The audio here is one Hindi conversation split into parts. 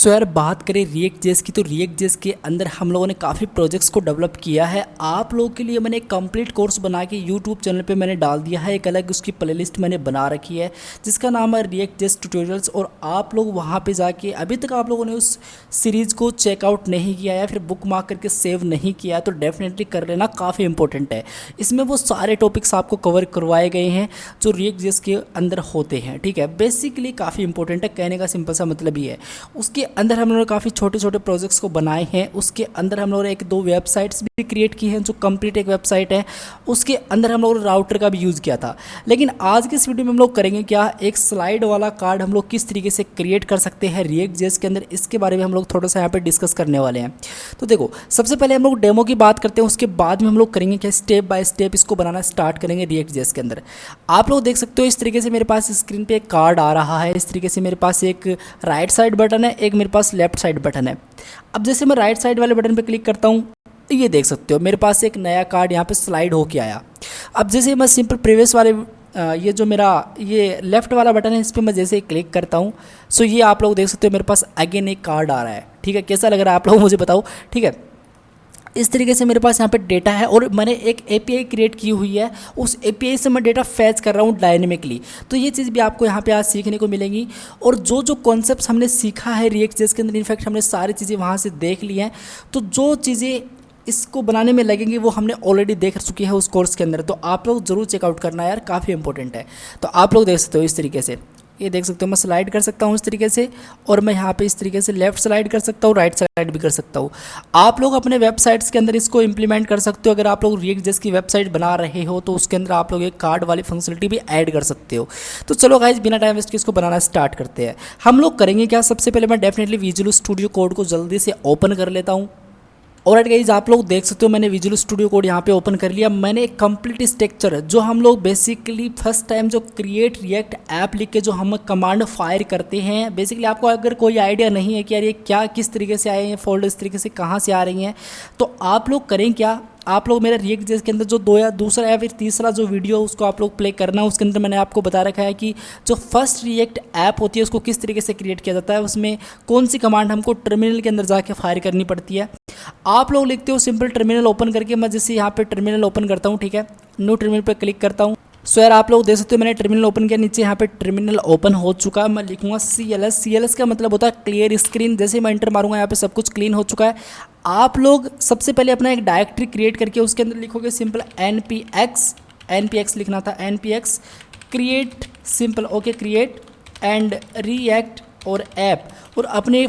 सो यार बात करें रिएक्ट जेएस की, तो रिएक्ट जेएस के अंदर हम लोगों ने काफ़ी प्रोजेक्ट्स को डेवलप किया है। आप लोगों के लिए मैंने एक कंप्लीट कोर्स बना के यूट्यूब चैनल पे मैंने डाल दिया है। एक अलग उसकी प्लेलिस्ट मैंने बना रखी है जिसका नाम है रिएक्ट जेएस ट्यूटोरियल्स। और आप लोग वहाँ पे जाके अभी तक आप लोगों ने उस सीरीज़ को चेकआउट नहीं किया या फिर बुक मार्क करके सेव नहीं किया तो डेफिनेटली कर लेना, काफ़ी इंपॉर्टेंट है। इसमें वो सारे टॉपिक्स आपको कवर करवाए गए हैं जो रिएक्ट जेएस के अंदर होते हैं। ठीक है, बेसिकली काफ़ी इंपॉर्टेंट है, कहने का सिंपल सा मतलब ही है। उसके अंदर हम लोगों ने काफ़ी छोटे छोटे प्रोजेक्ट्स को बनाए हैं। उसके अंदर हम लोगों ने एक दो वेबसाइट्स भी क्रिएट की हैं जो कंप्लीट एक वेबसाइट है। उसके अंदर हम लोगों ने राउटर का भी यूज़ किया था। लेकिन आज की इस वीडियो में हम लोग करेंगे क्या, एक स्लाइड वाला कार्ड हम लोग किस तरीके से क्रिएट कर सकते हैं रिएक्ट जेएस के अंदर, इसके बारे में हम लोग थोड़ा सा यहाँ पर डिस्कस करने वाले हैं। तो देखो, सबसे पहले हम लोग डेमो की बात करते हैं, उसके बाद में हम लोग करेंगे क्या, स्टेप बाय स्टेप इसको बनाना स्टार्ट करेंगे रिएक्ट जेएस के अंदर। आप लोग देख सकते हो इस तरीके से मेरे पास स्क्रीन पे एक कार्ड आ रहा है। इस तरीके से मेरे पास एक राइट साइड बटन है, एक मेरे पास लेफ्ट साइड बटन है। अब जैसे मैं राइट साइड वाले बटन पे क्लिक करता हूँ तो ये देख सकते हो मेरे पास एक नया कार्ड यहाँ पे स्लाइड होके आया। अब जैसे मैं सिंपल प्रीवियस वाले ये जो मेरा ये लेफ्ट वाला बटन है इस पर मैं जैसे क्लिक करता हूँ सो ये आप लोग देख सकते हो मेरे पास अगेन एक कार्ड आ रहा है। ठीक है, कैसा लग रहा है आप लोग मुझे बताओ। ठीक है, इस तरीके से मेरे पास यहाँ पे डेटा है और मैंने एक एपीआई क्रिएट की हुई है। उस एपीआई से मैं डेटा फैच कर रहा हूँ डायनेमिकली। तो ये चीज़ भी आपको यहाँ पे आज सीखने को मिलेंगी। और जो जो कॉन्सेप्ट्स हमने सीखा है रिएक्ट जेएस के अंदर, इनफैक्ट हमने सारी चीज़ें वहाँ से देख ली हैं। तो जो चीज़ें इसको बनाने में लगेंगी वो हमने ऑलरेडी देख चुकी है उस कोर्स के अंदर। तो आप लोग ज़रूर चेकआउट करना यार, काफ़ी इंपॉर्टेंट है। तो आप लोग देख सकते हो इस तरीके से, ये देख सकते हो मैं स्लाइड कर सकता हूँ इस तरीके से, और मैं यहाँ पे इस तरीके से लेफ्ट स्लाइड कर सकता हूँ, राइट स्लाइड भी कर सकता हूँ। आप लोग अपने वेबसाइट्स के अंदर इसको इंप्लीमेंट कर सकते हो। अगर आप लोग रिएक्ट जेएस की वेबसाइट बना रहे हो तो उसके अंदर आप लोग एक कार्ड वाली फंक्शनलिटी भी ऐड कर सकते हो। तो चलो गाइस, बिना टाइम वेस्ट के इसको बनाना स्टार्ट करते हैं। हम लोग करेंगे क्या, सबसे पहले मैं डेफिनेटली विजुअल स्टूडियो कोड को जल्दी से ओपन कर लेता हूँ। ऑलराइट गाइज, आप लोग देख सकते हो मैंने विजुअल स्टूडियो कोड यहाँ पे ओपन कर लिया। मैंने एक कंप्लीट स्ट्रक्चर जो हम लोग बेसिकली फर्स्ट टाइम जो क्रिएट रिएक्ट ऐप लिख के जो हम कमांड फायर करते हैं, बेसिकली आपको अगर कोई आइडिया नहीं है कि यार ये क्या किस तरीके से आए हैं फोल्डर, इस तरीके से कहाँ से आ रही हैं, तो आप लोग करें क्या, आप लोग मेरा रिएक्ट जेएस के अंदर जो दूसरा या फिर तीसरा जो वीडियो उसको आप लोग प्ले करना, उसके अंदर मैंने आपको बता रखा है कि जो फर्स्ट रिएक्ट ऐप होती है उसको किस तरीके से क्रिएट किया जाता है, उसमें कौन सी कमांड हमको टर्मिनल के अंदर जाके फायर करनी पड़ती है। आप लोग लिखते हो सिंपल टर्मिनल ओपन करके, मैं जैसे यहाँ पे टर्मिनल ओपन करता हूँ। ठीक है, न्यू टर्मिनल पे क्लिक करता हूँ। सो यार आप लोग देख सकते हो मैंने टर्मिनल ओपन किया, नीचे यहाँ पे टर्मिनल ओपन हो चुका है। मैं लिखूंगा CLS का मतलब होता है क्लियर स्क्रीन। जैसे मैं एंटर मारूंगा यहाँ पे सब कुछ क्लीन हो चुका है। आप लोग सबसे पहले अपना एक डायरेक्टरी क्रिएट करके उसके अंदर लिखोगे सिंपल npx लिखना था, npx create simple, okay create and react और ऐप, और अपने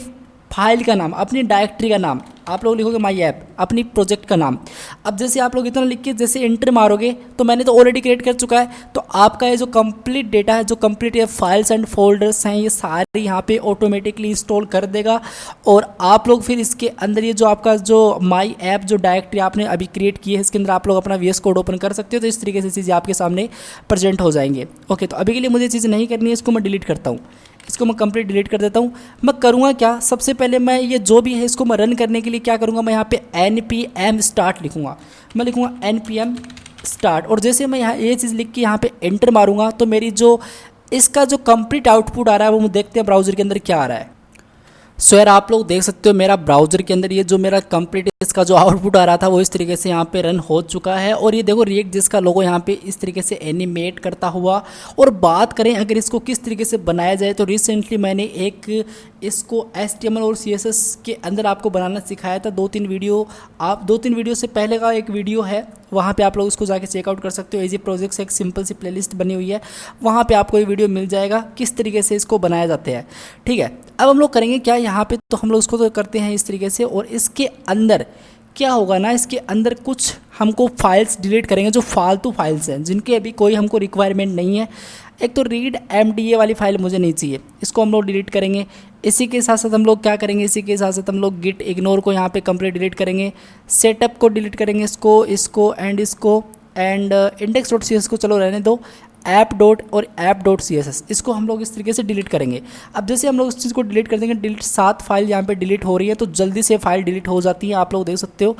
फाइल का नाम, अपनी डायरेक्टरी का नाम आप लोग लिखोगे माई ऐप, अपनी प्रोजेक्ट का नाम। अब जैसे आप लोग इतना लिख के जैसे एंटर मारोगे तो मैंने तो ऑलरेडी क्रिएट कर चुका है। तो आपका ये जो कंप्लीट डेटा है, जो कंप्लीट ये फाइल्स एंड फोल्डर्स हैं, ये सारे यहाँ पे ऑटोमेटिकली इंस्टॉल कर देगा। और आप लोग फिर इसके अंदर ये जो आपका जो माई ऐप जो डायरेक्टरी आपने अभी क्रिएट की है, इसके अंदर आप लोग अपना VS कोड ओपन कर सकते हो। तो इस तरीके से चीज़ें आपके सामने प्रेजेंट हो जाएंगे। ओके, तो अभी के लिए मुझे चीज़ नहीं करनी है, इसको मैं डिलीट करता हूँ, इसको मैं कंप्लीट डिलीट कर देता हूँ। मैं करूँगा क्या, सबसे पहले मैं ये जो भी है इसको मैं रन करने के लिए क्या करूँगा, मैं यहाँ पे npm स्टार्ट लिखूँगा। मैं लिखूँगा npm स्टार्ट, और जैसे मैं यहाँ ये चीज़ लिख के यहाँ पे एंटर मारूँगा तो मेरी जो इसका जो कंप्लीट आउटपुट आ रहा है वो देखते हैं ब्राउज़र के अंदर क्या आ रहा है। सो यार आप लोग देख सकते हो मेरा ब्राउज़र के अंदर ये जो मेरा कंप्लीट इसका जो आउटपुट आ रहा था वो इस तरीके से यहाँ पे रन हो चुका है। और ये देखो रिएक्ट जेएस का लोगो यहाँ पे इस तरीके से एनिमेट करता हुआ। और बात करें अगर इसको किस तरीके से बनाया जाए तो रिसेंटली मैंने एक इसको HTML और CSS के अंदर आपको बनाना सिखाया था। दो तीन वीडियो से पहले का एक वीडियो है, वहाँ पे आप लोग उसको जाके चेकआउट कर सकते हो। इजी प्रोजेक्ट से एक सिंपल सी प्लेलिस्ट बनी हुई है, वहाँ पे आपको ये वीडियो मिल जाएगा किस तरीके से इसको बनाया जाता है। ठीक है, अब हम लोग करेंगे क्या, यहाँ पे तो हम लोग उसको तो करते हैं इस तरीके से। और इसके अंदर क्या होगा ना, इसके अंदर कुछ हमको फाइल्स डिलीट करेंगे जो फालतू फाइल्स हैं जिनके अभी कोई हमको रिक्वायरमेंट नहीं है। एक तो रीड MDA वाली फाइल मुझे नहीं चाहिए, इसको हम लोग डिलीट करेंगे। इसी के साथ साथ हम लोग क्या करेंगे, इसी के साथ साथ हम लोग गिट इग्नोर को यहाँ पे कंप्लीट डिलीट करेंगे। सेटअप को डिलीट करेंगे, इसको एंड index.cs को चलो रहने दो। app.css इसको हम लोग इस तरीके से डिलीट करेंगे। अब जैसे हम लोग इस चीज़ को डिलीट कर देंगे, डिलीट 7 फाइल यहाँ पे डिलीट हो रही है, तो जल्दी से फाइल डिलीट हो जाती है, आप लोग देख सकते हो।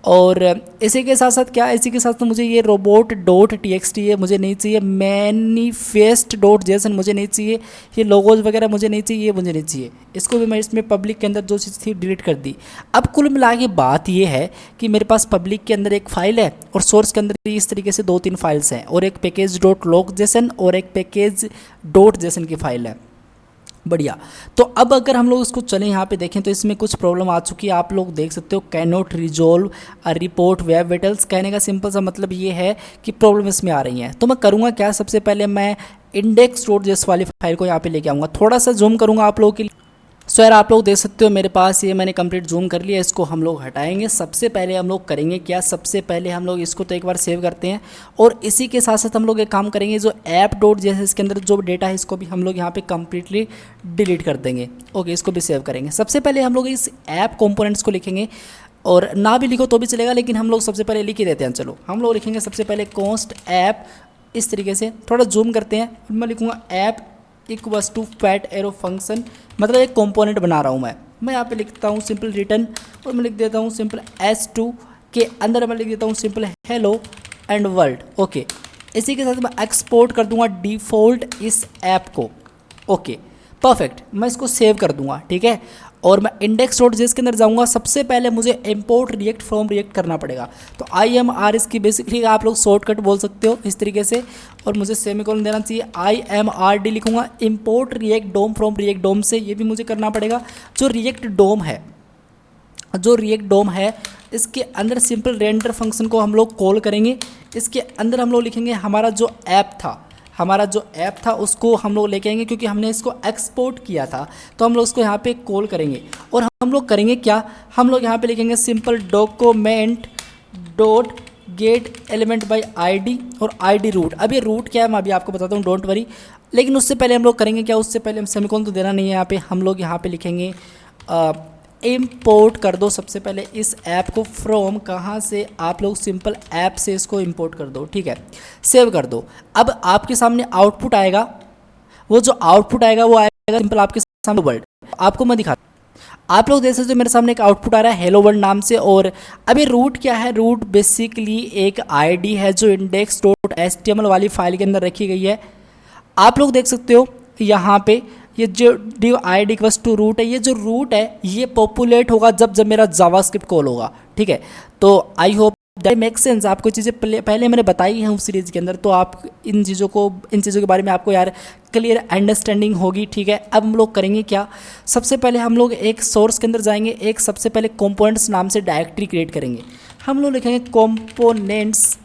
और इसी के साथ साथ क्या, इसी के साथ तो मुझे ये रोबोट डॉट टी है मुझे नहीं चाहिए, मैनिफेस्ट डॉट जेसन मुझे नहीं चाहिए, ये लोगोज वगैरह मुझे नहीं चाहिए, ये मुझे नहीं चाहिए। इसको भी मैं इसमें पब्लिक के अंदर जो चीज़ थी डिलीट कर दी। अब कुल मिला के बात ये है कि मेरे पास पब्लिक के अंदर एक फ़ाइल है और सोर्स के अंदर इस तरीके से 2-3 फाइल्स हैं, और एक पैकेज डॉट लॉग जेसन और एक पैकेज डॉट जेसन की फ़ाइल है। बढ़िया। तो अब अगर हम लोग इसको चलें यहाँ पे देखें तो इसमें कुछ प्रॉब्लम आ चुकी है, आप लोग देख सकते हो। Can not resolve a report web vitals, कहने का सिंपल सा मतलब ये है कि प्रॉब्लम इसमें आ रही है। तो मैं करूँगा क्या, सबसे पहले मैं इंडेक्स डॉट जेएस वाली फाइल को यहाँ पे लेके आऊँगा, थोड़ा सा जूम करूँगा आप लोगों के लिए। सो यार आप लोग देख सकते हो मेरे पास ये मैंने कंप्लीट जूम कर लिया, इसको हम लोग हटाएंगे। सबसे पहले हम लोग करेंगे क्या, सबसे पहले हम लोग इसको तो एक बार सेव करते हैं, और इसी के साथ साथ हम लोग एक काम करेंगे, जो ऐप डॉट जैसे इसके अंदर जो डेटा है इसको भी हम लोग यहाँ पे कम्प्लीटली डिलीट कर देंगे। ओके, इसको भी सेव करेंगे। सबसे पहले हम लोग इस ऐप कंपोनेंट्स को लिखेंगे, और ना भी लिखो तो भी चलेगा, लेकिन हम लोग सबसे पहले लिख ही देते हैं। चलो हम लोग लिखेंगे सबसे पहले कॉन्स्ट ऐप, इस तरीके से थोड़ा जूम करते हैं। मैं लिखूँगा app equals to fat arrow function, मतलब एक कंपोनेंट बना रहा हूँ मैं यहाँ पे लिखता हूँ सिंपल रिटर्न, और मैं लिख देता हूँ सिंपल S2 के अंदर मैं लिख देता हूँ simple hello and world. Okay, इसी के साथ मैं एक्सपोर्ट कर दूंगा डिफ़ॉल्ट इस ऐप को। ओके परफेक्ट, मैं इसको सेव कर दूंगा, ठीक है। और मैं इंडेक्स डॉट जेएस के अंदर जाऊंगा, सबसे पहले मुझे इंपोर्ट रिएक्ट फ्रॉम रिएक्ट करना पड़ेगा। तो IMR इसकी बेसिकली आप लोग शॉर्टकट बोल सकते हो इस तरीके से, और मुझे सेमीकोलन देना चाहिए। IMRD लिखूंगा, import react DOM from react DOM से, ये भी मुझे करना पड़ेगा। जो रिएक्ट डोम है इसके अंदर सिंपल रेंडर फंक्शन को हम लोग कॉल करेंगे। इसके अंदर हम लोग लिखेंगे हमारा जो ऐप था उसको हम लोग लेके आएंगे, क्योंकि हमने इसको एक्सपोर्ट किया था, तो हम लोग उसको यहाँ पे कॉल करेंगे। और हम लोग करेंगे क्या, हम लोग यहाँ पे लिखेंगे simple document dot gate element by ID और ID रूट। अब ये रूट क्या है मैं अभी आपको बताता हूँ, डोंट वरी। लेकिन उससे पहले हम लोग करेंगे क्या, उससे पहले हम सेमीकोलन तो देना नहीं है यहाँ पे, हम लोग यहाँ पे लिखेंगे इंपोर्ट कर दो सबसे पहले इस ऐप को फ्रॉम, कहाँ से, आप लोग सिंपल ऐप से इसको इंपोर्ट कर दो, ठीक है। सेव कर दो। अब आपके सामने आउटपुट आएगा, वो जो आउटपुट आएगा वो आएगा सिंपल आपके सामने वर्ल्ड। आपको मैं दिखाता हूँ, आप लोग देख सकते हो मेरे सामने एक आउटपुट आ रहा है हेलो वर्ल्ड नाम से। और अब ये रूट क्या है, रूट बेसिकली एक ID है जो इंडेक्स डॉट HTML वाली फाइल के अंदर रखी गई है। आप लोग देख सकते हो यहाँ पे ये जो ID इक्वल्स टू रूट है, ये जो रूट है ये पॉपुलेट होगा जब मेरा जावास्क्रिप्ट कॉल होगा, ठीक है। तो I hope that make sense. आपको चीज़ें पहले मैंने बताई हैं उस सीरीज़ के अंदर, तो आप इन चीज़ों के बारे में आपको यार क्लियर अंडरस्टैंडिंग होगी, ठीक है। अब हम लोग करेंगे क्या, सबसे पहले हम लोग एक सोर्स के अंदर जाएंगे, एक सबसे पहले कंपोनेंट्स नाम से डायरेक्टरी क्रिएट करेंगे। हम लोग लिखेंगे कंपोनेंट्स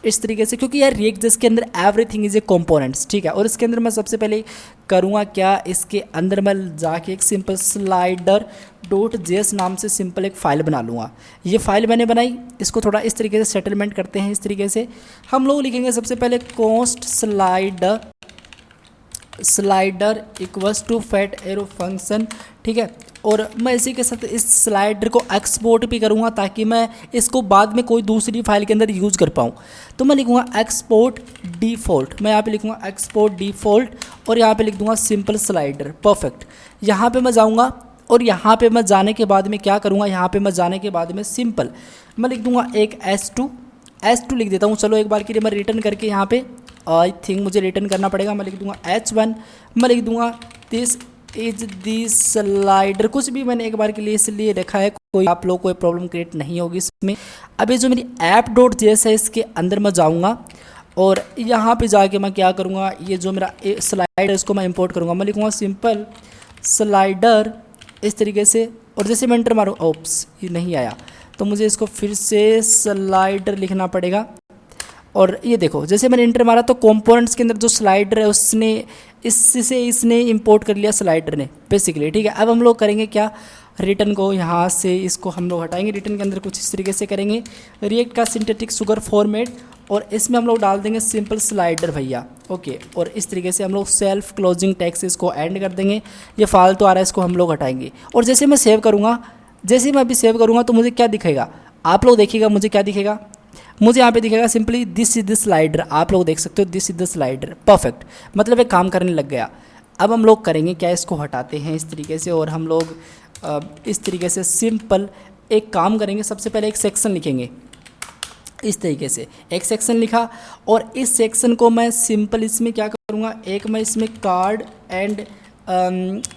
इस तरीके से, क्योंकि यार रिएक्ट जिसके अंदर एवरीथिंग इज ए कंपोनेंट्स, ठीक है। और इसके अंदर मैं सबसे पहले करूँगा क्या, इसके अंदर मैं जाके एक सिंपल स्लाइडर डॉट जेएस नाम से सिंपल एक फ़ाइल बना लूँगा। ये फाइल मैंने बनाई, इसको थोड़ा इस तरीके से सेटलमेंट करते हैं। इस तरीके से हम लोग लिखेंगे सबसे पहले const slider equals to fat arrow function, ठीक है। और मैं इसी के साथ इस स्लाइडर को एक्सपोर्ट भी करूँगा, ताकि मैं इसको बाद में कोई दूसरी फाइल के अंदर यूज़ कर पाऊँ। तो मैं लिखूँगा एक्सपोर्ट डिफ़ॉल्ट, मैं यहाँ पे लिखूँगा एक्सपोर्ट डिफ़ॉल्ट, और यहाँ पे लिख दूँगा सिंपल स्लाइडर। परफेक्ट, यहाँ पे मैं जाऊँगा, और यहाँ पे मैं जाने के बाद में क्या करूँगा, यहाँ पे मैं जाने के बाद में सिंपल मैं लिख दूँगा एक S2 लिख देता हूँ। चलो एक बार के लिए मैं रिटर्न करके यहाँ पे आई थिंक मुझे रिटर्न करना पड़ेगा। मैं लिख दूँगा H1, मैं लिख दूँगा दिस इज दी स्लाइडर, कुछ भी मैंने एक बार के लिए इसलिए रखा है, कोई आप लोग कोई प्रॉब्लम क्रिएट नहीं होगी इसमें। अब ये जो मेरी ऐप डॉट जेएस है इसके अंदर मैं जाऊँगा, और यहाँ पे जाके मैं क्या करूँगा, ये जो मेरा स्लाइड है इसको मैं इंपोर्ट करूँगा। मैं लिखूँगा सिंपल स्लाइडर इस तरीके से, और जैसे मैं एंटर मारूँ, ओप्स ये नहीं आया, तो मुझे इसको फिर से स्लाइडर लिखना पड़ेगा। और ये देखो जैसे मैंने इंटर मारा तो कंपोनेंट्स के अंदर जो स्लाइडर है इसने इंपोर्ट कर लिया स्लाइडर ने बेसिकली, ठीक है। अब हम लोग करेंगे क्या, रिटर्न को यहाँ से इसको हम लोग हटाएंगे, रिटर्न के अंदर कुछ इस तरीके से करेंगे, रिएक्ट का सिंथेटिक सुगर फॉर्मेट, और इसमें हम लोग डाल देंगे सिंपल स्लाइडर भैया। ओके, और इस तरीके से हम लोग सेल्फ क्लोजिंग टैग्स इसको एंड कर देंगे। ये फालतू आ रहा है, इसको हम लोग हटाएंगे। और जैसे मैं सेव करूँगा, जैसे मैं अभी सेव करूँगा तो मुझे क्या दिखेगा, आप लोग देखिएगा मुझे क्या दिखेगा, मुझे यहाँ पे दिखेगा simply this is the slider. आप लोग देख सकते हो this is the slider. Perfect, मतलब एक काम करने लग गया। अब हम लोग करेंगे क्या, इसको हटाते हैं इस तरीके से, और हम लोग इस तरीके से सिंपल एक काम करेंगे, सबसे पहले एक सेक्शन लिखेंगे इस तरीके से। एक सेक्शन लिखा और इस सेक्शन को मैं सिंपल इसमें क्या करूँगा, एक मैं इसमें कार्ड एंड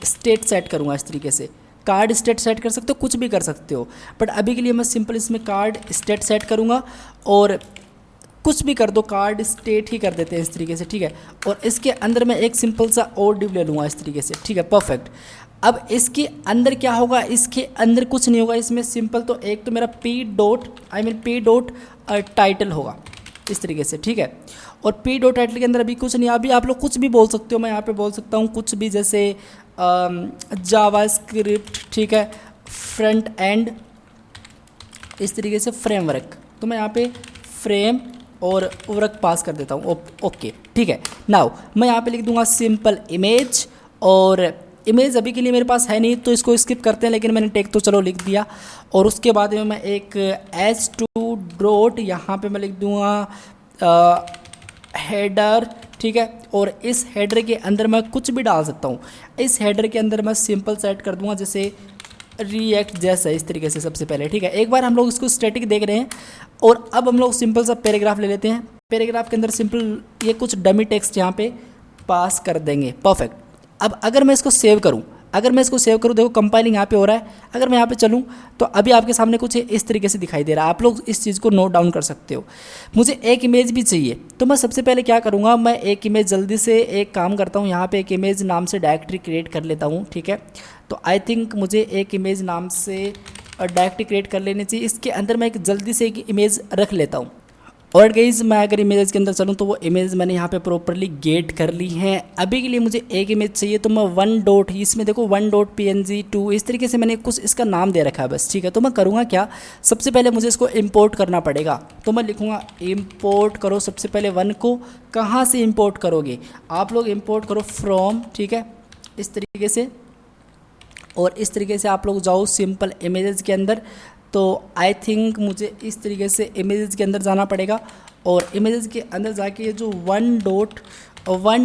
स्टेट सेट करूँगा इस तरीके से। कार्ड स्टेट सेट कर सकते हो, कुछ भी कर सकते हो, बट अभी के लिए मैं सिंपल इसमें कार्ड स्टेट सेट करूँगा और कुछ भी कर दो, कार्ड स्टेट ही कर देते हैं इस तरीके से, ठीक है। और इसके अंदर मैं एक सिंपल सा और डिव ले लूँगा इस तरीके से, ठीक है, परफेक्ट। अब इसके अंदर क्या होगा, इसके अंदर कुछ नहीं होगा, इसमें सिंपल तो एक तो मेरा पी डॉट टाइटल होगा इस तरीके से, ठीक है। और पी डॉट टाइटल के अंदर अभी कुछ नहीं, अभी आप लोग कुछ भी बोल सकते हो, मैं यहाँ पे बोल सकता हूँ कुछ भी, जैसे जावास्क्रिप्ट, ठीक है, फ्रंट एंड इस तरीके से फ्रेमवर्क, तो मैं यहाँ पे फ्रेम और वर्क पास कर देता हूँ, ओके, ठीक है। नाउ मैं यहाँ पे लिख दूंगा सिंपल इमेज, और इमेज अभी के लिए मेरे पास है नहीं तो इसको स्किप करते हैं, लेकिन मैंने टेक तो चलो लिख दिया। और उसके बाद में मैं एक h2 डॉट यहाँ पे मैं लिख दूंगा हेडर, ठीक है। और इस हेडर के अंदर मैं कुछ भी डाल सकता हूँ, इस हेडर के अंदर मैं सिंपल सेट कर दूंगा जैसे रिएक्ट जैसा इस तरीके से सबसे पहले, ठीक है। एक बार हम लोग इसको स्टैटिक देख रहे हैं और अब हम लोग सिंपल सा पैराग्राफ ले लेते हैं। पैराग्राफ के अंदर सिंपल ये कुछ डमी टेक्स्ट यहाँ पे पास कर देंगे, परफेक्ट। अब अगर मैं इसको सेव करूँ, देखो कंपाइलिंग यहाँ पे हो रहा है, अगर मैं यहाँ पे चलूँ तो अभी आपके सामने कुछ इस तरीके से दिखाई दे रहा है। आप लोग इस चीज़ को नोट डाउन कर सकते हो। मुझे एक इमेज भी चाहिए, तो मैं सबसे पहले क्या करूँगा, मैं एक इमेज जल्दी से एक काम करता हूँ, यहाँ पे एक इमेज नाम से डायरेक्टरी क्रिएट कर लेता हूँ, ठीक है। तो आई थिंक मुझे एक इमेज नाम से डायरेक्टरी क्रिएट कर लेनी चाहिए। इसके अंदर मैं एक जल्दी से एक इमेज रख लेता हूँ। और गाइस मैं अगर इमेज के अंदर चलूँ तो वो इमेज मैंने यहाँ पे प्रॉपरली गेट कर ली है। अभी के लिए मुझे एक इमेज चाहिए, तो मैं 1 डॉट ही इसमें देखो 1 डॉट png2 इस तरीके से मैंने कुछ इसका नाम दे रखा है बस, ठीक है। तो मैं करूँगा क्या, सबसे पहले मुझे इसको इंपोर्ट करना पड़ेगा, तो मैं लिखूँगा इंपोर्ट करो। सबसे पहले 1 को कहाँ से इंपोर्ट करोगे, आप लोग इंपोर्ट करो फ्रॉम, ठीक है, इस तरीके से। और इस तरीके से आप लोग जाओ सिंपल इमेजेस के अंदर, तो आई थिंक मुझे इस तरीके से इमेजेस के अंदर जाना पड़ेगा। और इमेजेस के अंदर जाके ये जो 1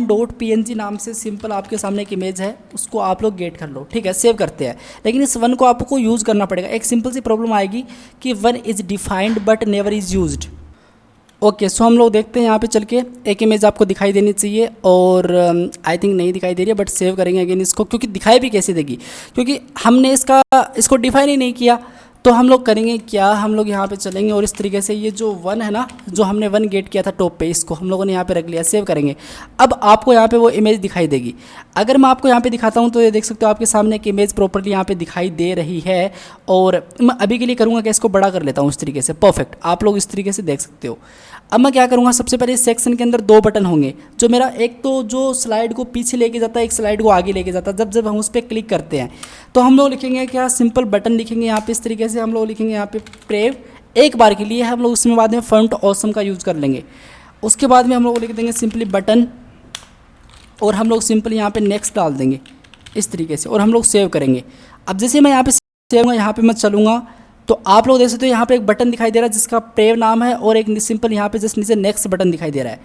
डॉट png नाम से सिंपल आपके सामने एक इमेज है, उसको आप लोग गेट कर लो, ठीक है, सेव करते हैं। लेकिन इस 1 को आपको यूज़ करना पड़ेगा। एक सिंपल सी प्रॉब्लम आएगी कि 1 is defined but never is used. Okay, so हम लोग देखते हैं यहाँ पे चल के, एक इमेज आपको दिखाई देनी चाहिए और आई थिंक नहीं दिखाई दे रही है, बट सेव करेंगे अगेन इसको, क्योंकि दिखाई भी कैसे देगी, क्योंकि हमने इसको डिफाइन ही नहीं किया। तो हम लोग करेंगे क्या, हम लोग यहाँ पे चलेंगे और इस तरीके से ये जो 1 है ना, जो हमने 1 गेट किया था टॉप पे, इसको हम लोगों ने यहाँ पे रख लिया, सेव करेंगे। अब आपको यहाँ पे वो इमेज दिखाई देगी। अगर मैं आपको यहाँ पे दिखाता हूँ तो ये देख सकते हो आपके सामने एक इमेज प्रॉपर्ली यहाँ पे दिखाई दे रही है। और मैं अभी के लिए करूँगा कि इसको बड़ा कर लेता हूँ इस तरीके से, परफेक्ट, आप लोग इस तरीके से देख सकते हो। अब मैं क्या करूँगा, सबसे पहले इस सेक्शन के अंदर 2 बटन होंगे, जो मेरा एक तो जो स्लाइड को पीछे लेके जाता है, एक स्लाइड को आगे लेके जाता है। जब हम उस पर क्लिक करते हैं तो हम लोग लिखेंगे क्या, सिंपल बटन लिखेंगे यहाँ पे इस तरीके से। हम लोग लिखेंगे यहाँ पे प्रेव, एक बार के लिए हम लोग उसमें बाद में फॉन्ट ऑसम का यूज़ कर लेंगे। उसके बाद में हम लोग लिख देंगे सिंपली बटन, और हम लोग सिंपल यहाँ पे नेक्स्ट डाल देंगे इस तरीके से, और हम लोग सेव करेंगे। अब जैसे मैं यहाँ पे सेव होगा, यहाँ पे मैं चलूँगा तो आप लोग देख सकते हो यहाँ पे एक बटन दिखाई दे रहा है जिसका प्रेव नाम है, और एक सिंपल यहाँ पे जस्ट नीचे नेक्स्ट बटन दिखाई दे रहा है।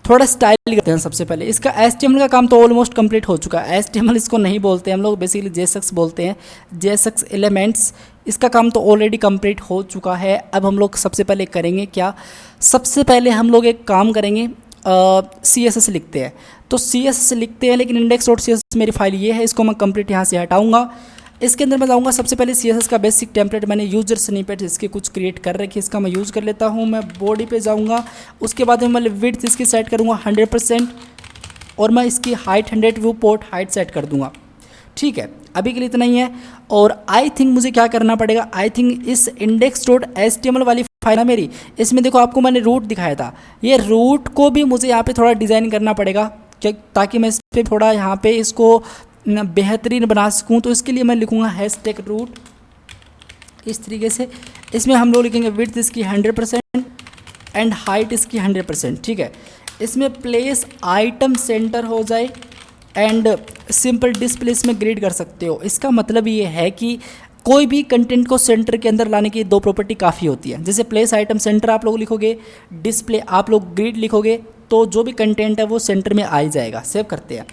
थोड़ा स्टाइल करते हैं सबसे पहले। इसका HTML का काम तो ऑलमोस्ट कंप्लीट हो चुका है। HTML इसको नहीं बोलते हम लोग, बेसिकली JSX बोलते हैं, JSX एलिमेंट्स। इसका काम तो ऑलरेडी कंप्लीट हो चुका है। अब हम लोग सबसे पहले करेंगे क्या, सबसे पहले हम लोग एक काम करेंगे, CSS लिखते हैं। तो CSS लिखते हैं, लेकिन index.css मेरी फाइल ये है, इसको मैं कंप्लीट यहाँ से हटाऊँगा। इसके अंदर मैं जाऊँगा, सबसे पहले CSS का बेसिक टेम्पलेट मैंने यूजर स्निपेट इसके कुछ क्रिएट कर रखे, इसका मैं यूज़ कर लेता हूँ। मैं बॉडी पे जाऊँगा, उसके बाद मैं विड्थ इसकी सेट करूँगा 100%, और मैं इसकी height 100 view port height set कर दूँगा, ठीक है। अभी के लिए इतना ही है। और आई थिंक मुझे क्या करना पड़ेगा, आई थिंक इस index.html वाली फाइल है मेरी, इसमें देखो आपको मैंने रूट दिखाया था, ये रूट को भी मुझे यहाँ पे थोड़ा डिज़ाइन करना पड़ेगा, ताकि मैं इस पर थोड़ा यहाँ पे इसको बेहतरीन बना सकूँ। तो इसके लिए मैं लिखूँगा #रूट इस तरीके से। इसमें हम लोग लिखेंगे विड्थ इसकी 100% एंड हाइट इसकी 100%, ठीक है। इसमें प्लेस आइटम सेंटर हो जाए एंड सिंपल डिस्प्ले इसमें ग्रिड कर सकते हो। इसका मतलब ये है कि कोई भी कंटेंट को सेंटर के अंदर लाने की 2 प्रॉपर्टी काफ़ी होती है। जैसे प्लेस आइटम सेंटर आप लोग लिखोगे, डिस्प्ले आप लोग ग्रिड लिखोगे, तो जो भी कंटेंट है वो सेंटर में आ ही जाएगा। सेव करते हैं।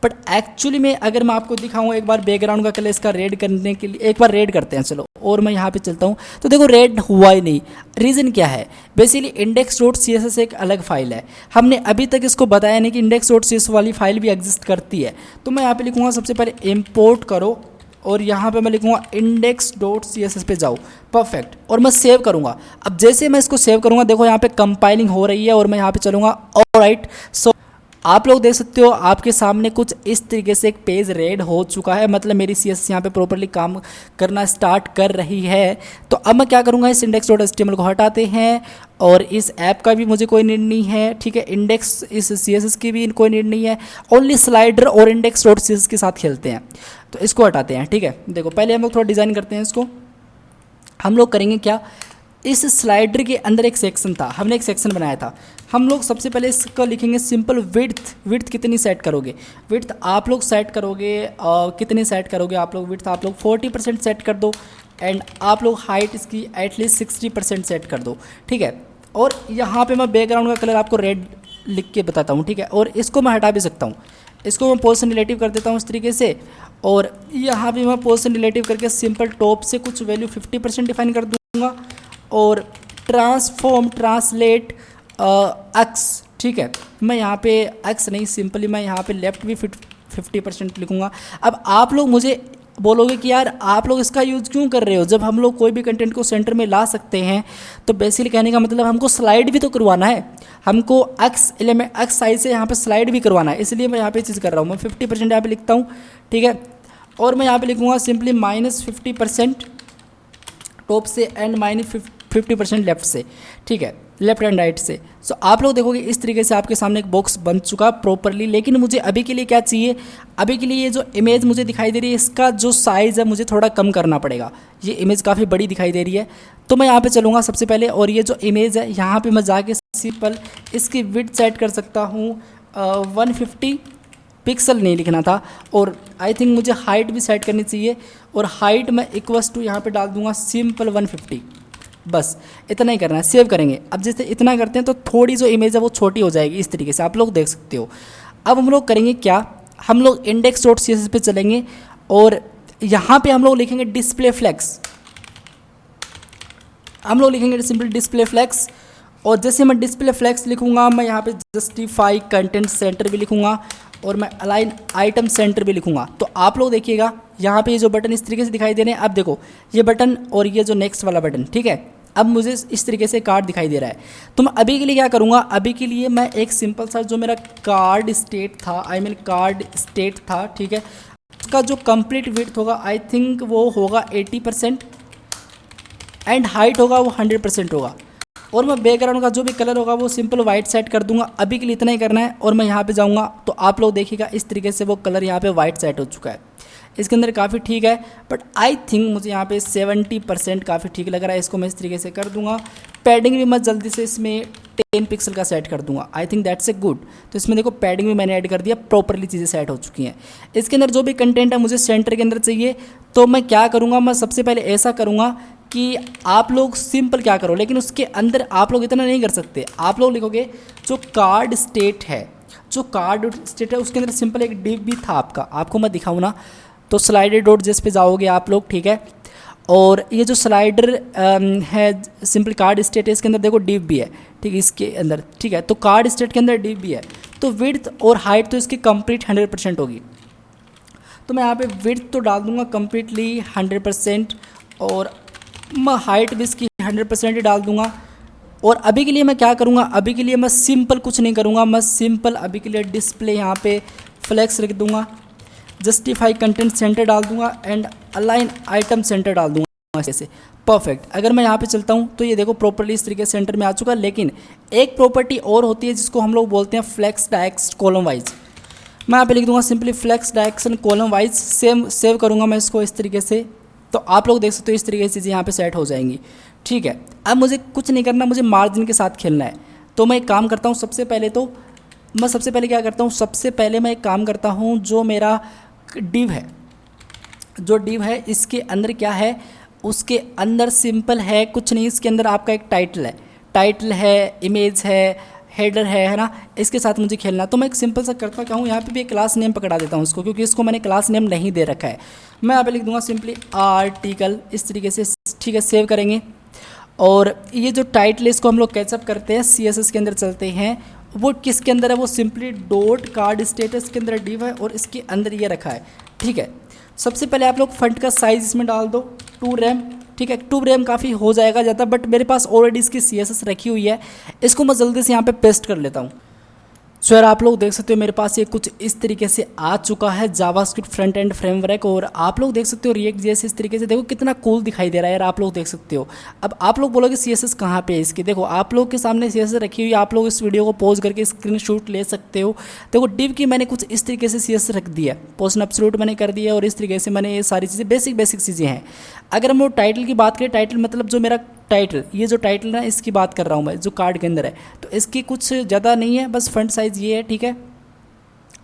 बट एक्चुअली में अगर मैं आपको दिखाऊँ एक बार बैकग्राउंड का कलर इसका रेड करने के लिए, एक बार रेड करते हैं चलो, और मैं यहाँ पे चलता हूँ तो देखो रेड हुआ ही नहीं। रीज़न क्या है? बेसिकली index.css एक अलग फाइल है, हमने अभी तक इसको बताया नहीं कि index.css वाली फाइल भी एग्जिस्ट करती है। तो मैं यहाँ पे लिखूँगा सबसे पहले इम्पोर्ट करो, और यहाँ पे मैं लिखूँगा index.css पे जाओ, परफेक्ट, और मैं सेव करूँगा। अब जैसे मैं इसको सेव करूँगा देखो यहाँ पे कंपाइलिंग हो रही है, और मैं यहाँ पे चलूँगा ऑलराइट। सो आप लोग देख सकते हो आपके सामने कुछ इस तरीके से एक पेज रेड हो चुका है, मतलब मेरी CSS यहाँ पे प्रॉपरली काम करना स्टार्ट कर रही है। तो अब मैं क्या करूँगा, इस index.html को हटाते हैं, और इस ऐप का भी मुझे कोई नीड नहीं है, ठीक है। इंडेक्स इस CSS की भी कोई नीड नहीं है, ओनली स्लाइडर और index.css के साथ खेलते हैं। तो इसको हटाते हैं, ठीक है। देखो पहले हम लोग थोड़ा डिज़ाइन करते हैं इसको। हम लोग करेंगे क्या, इस स्लाइडर के अंदर एक सेक्शन था, हमने एक सेक्शन बनाया था। हम लोग सबसे पहले इसको लिखेंगे सिंपल विड्थ कितनी सेट करोगे, विड्थ आप लोग सेट करोगे कितनी सेट करोगे आप लोग, विड्थ आप लोग 40% सेट कर दो, एंड आप लोग हाइट इसकी एटलीस्ट 60% सेट कर दो, ठीक है। और यहाँ पे मैं बैकग्राउंड का कलर आपको रेड लिख के बताता हूँ, ठीक है। और इसको मैं हटा भी सकता हूँ, इसको मैं पोजीशन रिलेटिव कर देता हूँ इस तरीके से, और यहाँ भी मैं पोजीशन रिलेटिव करके सिंपल टॉप से कुछ वैल्यू 50% डिफाइन कर दूँगा, और ट्रांसलेट एक्स, ठीक है। मैं यहाँ पे एक्स नहीं, सिंपली मैं यहाँ पे लेफ्ट भी 50% लिखूँगा। अब आप लोग मुझे बोलोगे कि यार आप लोग इसका यूज़ क्यों कर रहे हो, जब हम लोग कोई भी कंटेंट को सेंटर में ला सकते हैं। तो बेसिकली कहने का मतलब हमको स्लाइड भी तो करवाना है, हमको एक्स साइज से यहाँ पे स्लाइड भी करवाना है, इसलिए मैं यहाँ पे चीज़ कर रहा हूँ। मैं 50% यहाँ पे लिखता हूँ, ठीक है। और मैं यहाँ पे लिखूँगा सिंपली -50% टॉप से एंड -50% लेफ्ट से, ठीक है, लेफ्ट एंड राइट से। सो आप लोग देखोगे इस तरीके से आपके सामने एक बॉक्स बन चुका प्रॉपरली। लेकिन मुझे अभी के लिए क्या चाहिए, अभी के लिए ये जो इमेज मुझे दिखाई दे रही है इसका जो साइज़ है मुझे थोड़ा कम करना पड़ेगा। ये इमेज काफ़ी बड़ी दिखाई दे रही है, तो मैं यहाँ पे चलूँगा सबसे पहले, और ये जो इमेज है यहाँ पे मैं जाके सिंपल इसकी विड्थ सेट कर सकता हूँ 150 पिक्सल नहीं लिखना था, और आई थिंक मुझे हाइट भी सेट करनी चाहिए, और हाइट मैं इक्वल्स टू यहाँ पे डाल दूँगा सिंपल 150। बस इतना ही करना है, सेव करेंगे। अब जैसे इतना करते हैं तो थोड़ी जो इमेज है वो छोटी हो जाएगी, इस तरीके से आप लोग देख सकते हो। अब हम लोग करेंगे क्या, हम लोग index.css पे चलेंगे, और यहाँ पे हम लोग लिखेंगे डिस्प्ले फ्लैग्स, हम लोग लिखेंगे सिंपल डिस्प्ले फ्लैग्स। और जैसे मैं डिस्प्ले फ्लैग्स लिखूँगा, मैं यहाँ पे जस्टिफाई कंटेंट सेंटर भी लिखूँगा, और मैं अलाइन आइटम सेंटर भी लिखूँगा। तो आप लोग देखिएगा यहाँ पे ये जो बटन इस तरीके से दिखाई दे रहे हैं, अब देखो ये बटन और ये जो नेक्स्ट वाला बटन, ठीक है। अब मुझे इस तरीके से कार्ड दिखाई दे रहा है। तो मैं अभी के लिए क्या करूँगा, अभी के लिए मैं एक सिंपल सा जो मेरा कार्ड स्टेट था, कार्ड स्टेट था, ठीक है, उसका जो कंप्लीट विड्थ होगा आई थिंक वो होगा 80%, एंड हाइट होगा वो 100% होगा। और मैं बैकग्राउंड का जो भी कलर होगा वो सिंपल वाइट सेट कर दूंगा। अभी के लिए इतना ही करना है, और मैं यहाँ पे जाऊँगा तो आप लोग देखिएगा इस तरीके से वो कलर यहाँ पे वाइट सेट हो चुका है। इसके अंदर काफ़ी ठीक है, बट आई थिंक मुझे यहाँ पे 70% काफ़ी ठीक लग रहा है। इसको मैं इस तरीके से कर दूंगा। पैडिंग भी मैं जल्दी से इसमें 10 पिक्सल का सेट कर दूंगा। I think that's a good. तो इसमें देखो पैडिंग भी मैंने ऐड कर दिया, प्रॉपरली चीज़ें सेट हो चुकी हैं। इसके अंदर जो भी कंटेंट है मुझे सेंटर के अंदर चाहिए, तो मैं क्या करूँगा, मैं सबसे पहले ऐसा करूँगा कि आप लोग सिंपल क्या करो, लेकिन उसके अंदर आप लोग इतना नहीं कर सकते। आप लोग लिखोगे जो कार्ड स्टेट है, जो कार्ड स्टेट है उसके अंदर सिंपल एक डिव भी था आपको मैं दिखाऊँ ना, तो slider.js पे जाओगे आप लोग, ठीक है। और ये जो स्लाइडर है सिंपल कार्ड स्टेट है, इसके अंदर देखो डिव भी है, ठीक है, इसके अंदर, ठीक है। तो कार्ड स्टेट के अंदर डिव भी है, तो विड्थ और हाइट तो इसकी कंप्लीट 100% होगी। तो मैं यहाँ पे विड्थ तो डाल दूँगा कम्प्लीटली 100%, और मैं हाइट भी इसकी 100% ही डाल दूँगा। और अभी के लिए मैं क्या करूँगा, अभी के लिए मैं सिंपल कुछ नहीं करूँगा, मैं सिंपल अभी के लिए डिस्प्ले यहाँ पे फ्लैग्स रख दूँगा, जस्टिफाई कंटेंट सेंटर डाल दूंगा, एंड अलाइन आइटम सेंटर डाल दूंगा ऐसे, परफेक्ट। अगर मैं यहाँ पे चलता हूँ तो ये देखो प्रॉपर्ली इस तरीके से सेंटर में आ चुका। लेकिन एक प्रॉपर्टी और होती है जिसको हम लोग बोलते हैं फ्लेक्स डायरेक्ट कॉलम वाइज। मैं यहाँ पे लिख दूंगा simply flex direction column wise, save करूँगा मैं इसको इस तरीके से। तो आप लोग देख सकते हो इस तरीके से चीज़ें यहाँ पे सेट हो जाएंगी, ठीक है। अब मुझे कुछ नहीं करना, मुझे मार्जिन के साथ खेलना है। तो मैं एक काम करता हूँ, सबसे पहले क्या करता हूँ, सबसे पहले मैं एक काम करता हूँ, जो मेरा डिव है इसके अंदर क्या है, उसके अंदर सिंपल है कुछ नहीं, इसके अंदर आपका एक टाइटल है, इमेज है, हेडर है ना, इसके साथ मुझे खेलना। तो मैं एक सिंपल सा करता क्या हूँ, यहाँ पे भी एक क्लास नेम पकड़ा देता हूँ इसको, क्योंकि इसको मैंने क्लास नेम नहीं दे रखा है। मैं यहाँ पे लिख दूंगा सिंपली आर्टिकल, इस तरीके से, ठीक है। सेव करेंगे और ये जो टाइटल इसको हम लोग कैचअप करते हैं, CSS के अंदर चलते हैं, वो किसके अंदर है, वो सिंपली डॉट कार्ड स्टेटस के अंदर डिव है और इसके अंदर ये रखा है, ठीक है। सबसे पहले आप लोग फंट का साइज़ इसमें डाल दो 2 रैम, ठीक है। 2 रैम काफ़ी हो जाएगा ज़्यादा, बट मेरे पास ऑलरेडी इसकी CSS रखी हुई है। इसको मैं जल्दी से यहाँ पे पेस्ट कर लेता हूँ। सो यार आप लोग देख सकते हो मेरे पास ये कुछ इस तरीके से आ चुका है जावास्क्रिप्ट फ्रंट एंड फ्रेमवर्क, और आप लोग देख सकते हो रिएक्ट जेएस इस तरीके से, देखो कितना कूल दिखाई दे रहा है यार, आप लोग देख सकते हो। अब आप लोग बोलोगे CSS कहाँ पे है इसकी, देखो आप लोग के सामने CSS रखी हुई है, आप लोग इस वीडियो को पॉज करके स्क्रीनशॉट ले सकते हो। देखो डिव की मैंने कुछ इस तरीके से CSS रख दिया है, पोस्ट एब्सोल्यूट मैंने कर दिया है, और इस तरीके से मैंने ये सारी चीज़ें बेसिक चीज़ें हैं। अगर हम लोग टाइटल की बात करें, टाइटल मतलब जो मेरा टाइटल, ये जो टाइटल है इसकी बात कर रहा हूँ मैं, जो कार्ड के अंदर है, तो इसकी कुछ ज़्यादा नहीं है, बस फ्रंट साइज़ ये है, ठीक है।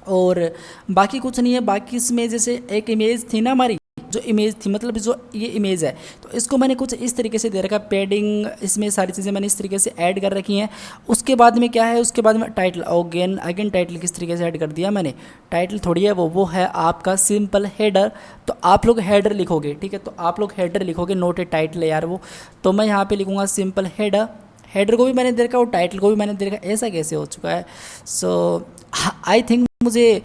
और बाकी कुछ नहीं है। बाकी इसमें जैसे एक इमेज थी ना हमारी, जो इमेज थी मतलब जो ये इमेज है, तो इसको मैंने कुछ इस तरीके से दे रखा है, पैडिंग, इसमें सारी चीज़ें मैंने इस तरीके से ऐड कर रखी हैं। उसके बाद में क्या है, उसके बाद में टाइटल, अगेन टाइटल किस तरीके से ऐड कर दिया मैंने, टाइटल थोड़ी है वो है आपका सिंपल हेडर। तो आप लोग हेडर लिखोगे, ठीक है, तो आप लोग हेडर लिखोगे, नोट ए टाइटल है यार वो। तो मैं यहाँ पर लिखूँगा सिंपल हेडर, हेडर को भी मैंने दे रखा और टाइटल को भी मैंने दे रखा। ऐसा कैसे हो चुका है? सो आई थिंक मुझे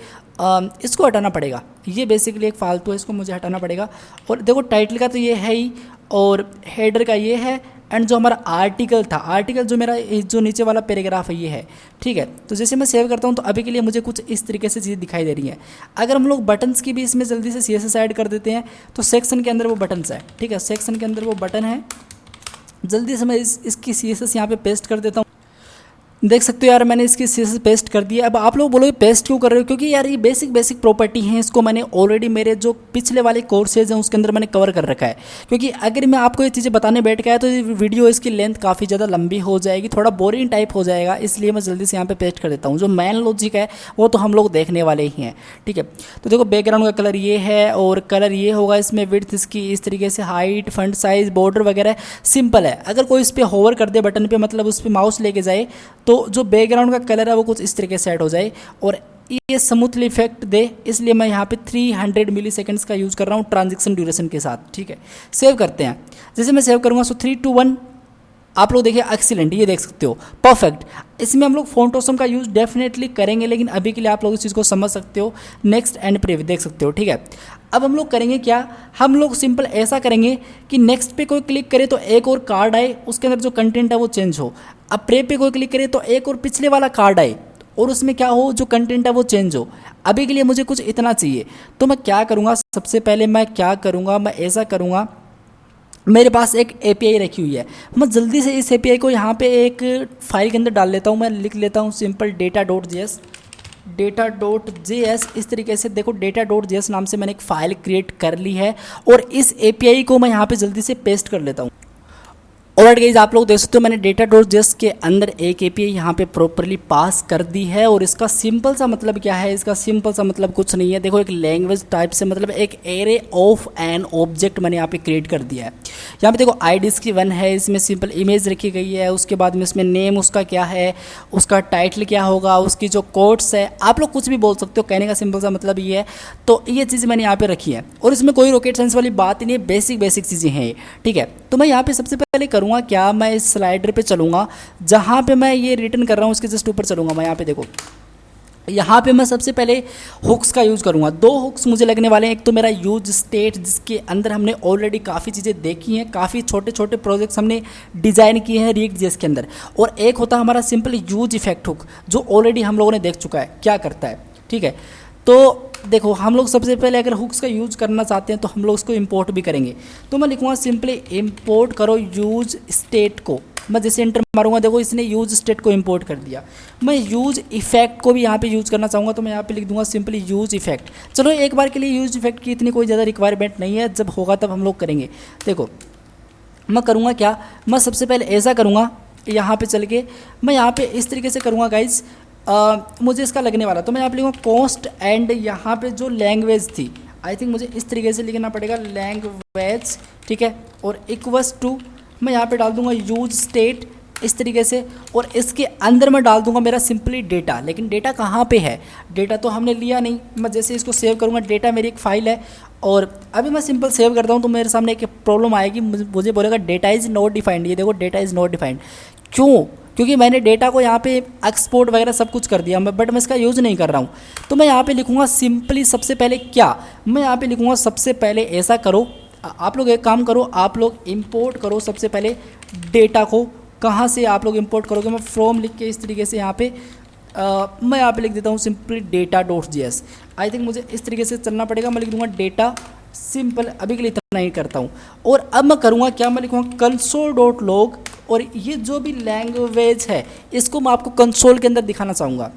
इसको हटाना पड़ेगा, ये बेसिकली एक फालतू है, इसको मुझे हटाना पड़ेगा। और देखो टाइटल का तो ये है ही, और हेडर का ये है, एंड जो हमारा आर्टिकल था, आर्टिकल जो मेरा जो नीचे वाला पैराग्राफ है ये है, ठीक है। तो जैसे मैं सेव करता हूँ तो अभी के लिए मुझे कुछ इस तरीके से चीज़ दिखाई दे रही है। अगर हम लोग बटन्स की भी इसमें जल्दी से CSS ऐड कर देते हैं, तो सेक्शन के अंदर वो बटन्स है, ठीक है, सेक्शन के अंदर वो बटन है। जल्दी से मैं इसकी CSS यहाँ पे पेस्ट कर देता हूँ। देख सकते हो यार मैंने इसकी CSS पेस्ट कर दिया। अब आप लोग बोलोगे पेस्ट क्यों कर रहे हो, क्योंकि यार ये बेसिक प्रॉपर्टी हैं, इसको मैंने ऑलरेडी मेरे जो पिछले वाले कोर्सेज हैं उसके अंदर मैंने कवर कर रखा है। क्योंकि अगर मैं आपको ये चीज़ें बताने बैठ गया तो ये वीडियो इसकी लेंथ काफ़ी ज़्यादा लंबी हो जाएगी, थोड़ा बोरिंग टाइप हो जाएगा, इसलिए मैं जल्दी से यहाँ पर पेस्ट कर देता हूँ। जो मेन लॉजिक है वो तो हम लोग देखने वाले ही हैं, ठीक है। तो देखो बैकग्राउंड का कलर ये है, और कलर ये होगा, इसमें विड्थ इसकी इस तरीके से, हाइट, फंट साइज़, बॉर्डर वगैरह सिंपल है। अगर कोई इस पर होवर कर दे बटन पर, मतलब उस पर माउस लेके जाए, तो जो बैकग्राउंड का कलर है वो कुछ इस तरीके से सेट हो जाए और ये स्मूथली इफेक्ट दे। इसलिए मैं यहाँ पे 300 मिली सेकेंड्स का यूज़ कर रहा हूँ ट्रांजेक्शन ड्यूरेशन के साथ, ठीक है। सेव करते हैं, जैसे मैं सेव करूँगा, सो 3, 2, 1, आप लोग देखिए एक्सीलेंट, ये देख सकते हो परफेक्ट। इसमें हम लोग फॉन्ट ऑसम का यूज़ डेफिनेटली करेंगे, लेकिन अभी के लिए आप लोग इस चीज़ को समझ सकते हो। नेक्स्ट एंड प्रीव्यू देख सकते हो, ठीक है। अब हम लोग करेंगे क्या, हम लोग सिंपल ऐसा करेंगे कि नेक्स्ट पे कोई क्लिक करे तो एक और कार्ड आए, उसके अंदर जो कंटेंट है वो चेंज हो। अब प्रे पे कोई क्लिक करे तो एक और पिछले वाला कार्ड आए और उसमें क्या हो, जो कंटेंट है वो चेंज हो। अभी के लिए मुझे कुछ इतना चाहिए, तो मैं क्या करूँगा, सबसे पहले मैं क्या करूँगा, मैं ऐसा करूँगा, मेरे पास एक API रखी हुई है, मैं जल्दी से इस API को यहाँ पे एक फाइल के अंदर डाल लेता हूँ। मैं लिख लेता हूँ सिंपल data.js, इस तरीके से। देखो data.js नाम से मैंने एक फ़ाइल क्रिएट कर ली है, और इस API को मैं यहाँ पे जल्दी से पेस्ट कर लेता हूँ। ऑलराइट गाइस, आप लोग देख सकते हो मैंने data.js के अंदर एक API यहाँ पे प्रॉपरली पास कर दी है। और इसका सिंपल सा मतलब क्या है, इसका सिंपल सा मतलब कुछ नहीं है। देखो एक लैंग्वेज टाइप से, मतलब एक एरे ऑफ एन ऑब्जेक्ट मैंने यहाँ पे क्रिएट कर दिया है। यहाँ पे देखो ID इसकी 1 है, इसमें सिंपल इमेज रखी गई है, उसके बाद में इसमें नेम उसका क्या है, उसका टाइटल क्या होगा, उसकी जो कोट्स है, आप लोग कुछ भी बोल सकते हो, कहने का सिंपल सा मतलब ये है। तो ये चीज़ मैंने यहाँ पे रखी है, और इसमें कोई रॉकेट साइंस वाली बात नहीं है, बेसिक चीज़ें हैं, ठीक है। तो मैं यहाँ पे सबसे पहले करूँगा क्या, मैं इस स्लाइडर पे चलूँगा, जहाँ पे मैं ये रिटर्न कर रहा हूँ उसके जस्ट ऊपर चलूँगा मैं। यहाँ पे देखो, यहाँ पे मैं सबसे पहले हुक्स का यूज़ करूँगा। 2 हुक्स मुझे लगने वाले हैं। एक तो मेरा यूज स्टेट, जिसके अंदर हमने ऑलरेडी काफ़ी चीज़ें देखी हैं, काफ़ी छोटे प्रोजेक्ट्स हमने डिज़ाइन किए हैं रिएक्ट जेएस के अंदर। और एक होता है हमारा सिंपल यूज इफेक्ट हुक, जो ऑलरेडी हम लोगों ने देख चुका है क्या करता है, ठीक है। तो देखो हम लोग सबसे पहले अगर हुक्स का यूज़ करना चाहते हैं तो हम लोग उसको इंपोर्ट भी करेंगे। तो मैं लिखूँगा सिंपली इंपोर्ट करो यूज स्टेट को। मैं जैसे एंटर मारूंगा, देखो इसने यूज स्टेट को इंपोर्ट कर दिया। मैं यूज इफेक्ट को भी यहाँ पे यूज़ करना चाहूँगा, तो मैं यहाँ पे लिख दूंगा सिंपली यूज इफेक्ट। चलो एक बार के लिए यूज इफेक्ट की इतनी कोई ज़्यादा रिक्वायरमेंट नहीं है, जब होगा तब हम लोग करेंगे। देखो मैं करूँगा क्या, मैं सबसे पहले ऐसा करूँगा, यहाँ पर चल के मैं यहाँ पर इस तरीके से करूँगा गाइज। मुझे इसका लगने वाला, तो मैं यहाँ पे लिखूँगा कॉस्ट एंड यहाँ पे जो लैंग्वेज थी, आई थिंक मुझे इस तरीके से लिखना पड़ेगा, लैंग्वेज, ठीक है। और इक्वल्स टू मैं यहाँ पे डाल दूँगा यूज स्टेट इस तरीके से, और इसके अंदर मैं डाल दूंगा मेरा सिंपली डेटा। लेकिन डेटा कहाँ पे है, डेटा तो हमने लिया नहीं। मैं जैसे इसको सेव करूँगा, डेटा मेरी एक फ़ाइल है और अभी मैं सिंपल सेव करता हूँ तो मेरे सामने एक प्रॉब्लम आएगी, मुझे बोलेगा डेटा इज़ नॉट डिफाइंड। ये देखो डेटा इज़ नॉट डिफाइंड, क्यों? क्योंकि मैंने डेटा को यहाँ पे एक्सपोर्ट वगैरह सब कुछ कर दिया, बट मैं इसका यूज़ नहीं कर रहा हूँ। तो मैं यहाँ पे लिखूँगा सिंपली सबसे पहले क्या, मैं यहाँ पे लिखूँगा सबसे पहले ऐसा करो, आप लोग एक काम करो, आप लोग इंपोर्ट करो सबसे पहले डेटा को। कहाँ से आप लोग इंपोर्ट करोगे, मैं फ्रॉम लिख के इस तरीके से यहाँ पे मैं यहाँ पे लिख देता हूँ सिंपली data.js। आई थिंक मुझे इस तरीके से चलना पड़ेगा। मैं लिख दूँगा डेटा सिंपल, अभी के लिए इतना ही करता हूँ। और अब मैं करूँगा क्या, मैं लिखूँगा console.log, और ये जो भी लैंग्वेज है इसको मैं आपको कंसोल के अंदर दिखाना चाहूँगा।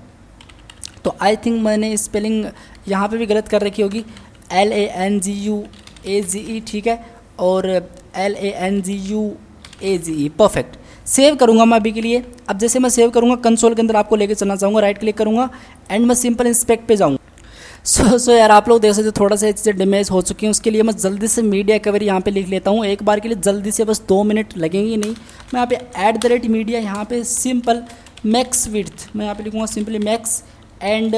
तो आई थिंक मैंने स्पेलिंग यहाँ पे भी गलत कर रखी होगी, LANGUAGE, ठीक है, और LANGUAGE, परफेक्ट। सेव करूँगा मैं अभी के लिए। अब जैसे मैं सेव करूँगा कंसोल के अंदर आपको लेके चलना चाहूँगा, राइट क्लिक करूँगा एंड मैं सिंपल इंस्पेक्ट पे जाऊँगा। सो यार आप लोग देख सकते हो थोड़ा सा चीज़ें डैमेज हो चुकी हैं। उसके लिए मैं जल्दी से मीडिया कवर यहाँ पे लिख लेता हूँ एक बार के लिए, जल्दी से, बस 2 मिनट लगेंगे नहीं। मैं यहाँ पे @मीडिया, यहाँ पे सिंपल मैक्स विड्थ, मैं यहाँ पे लिखूँगा simply max and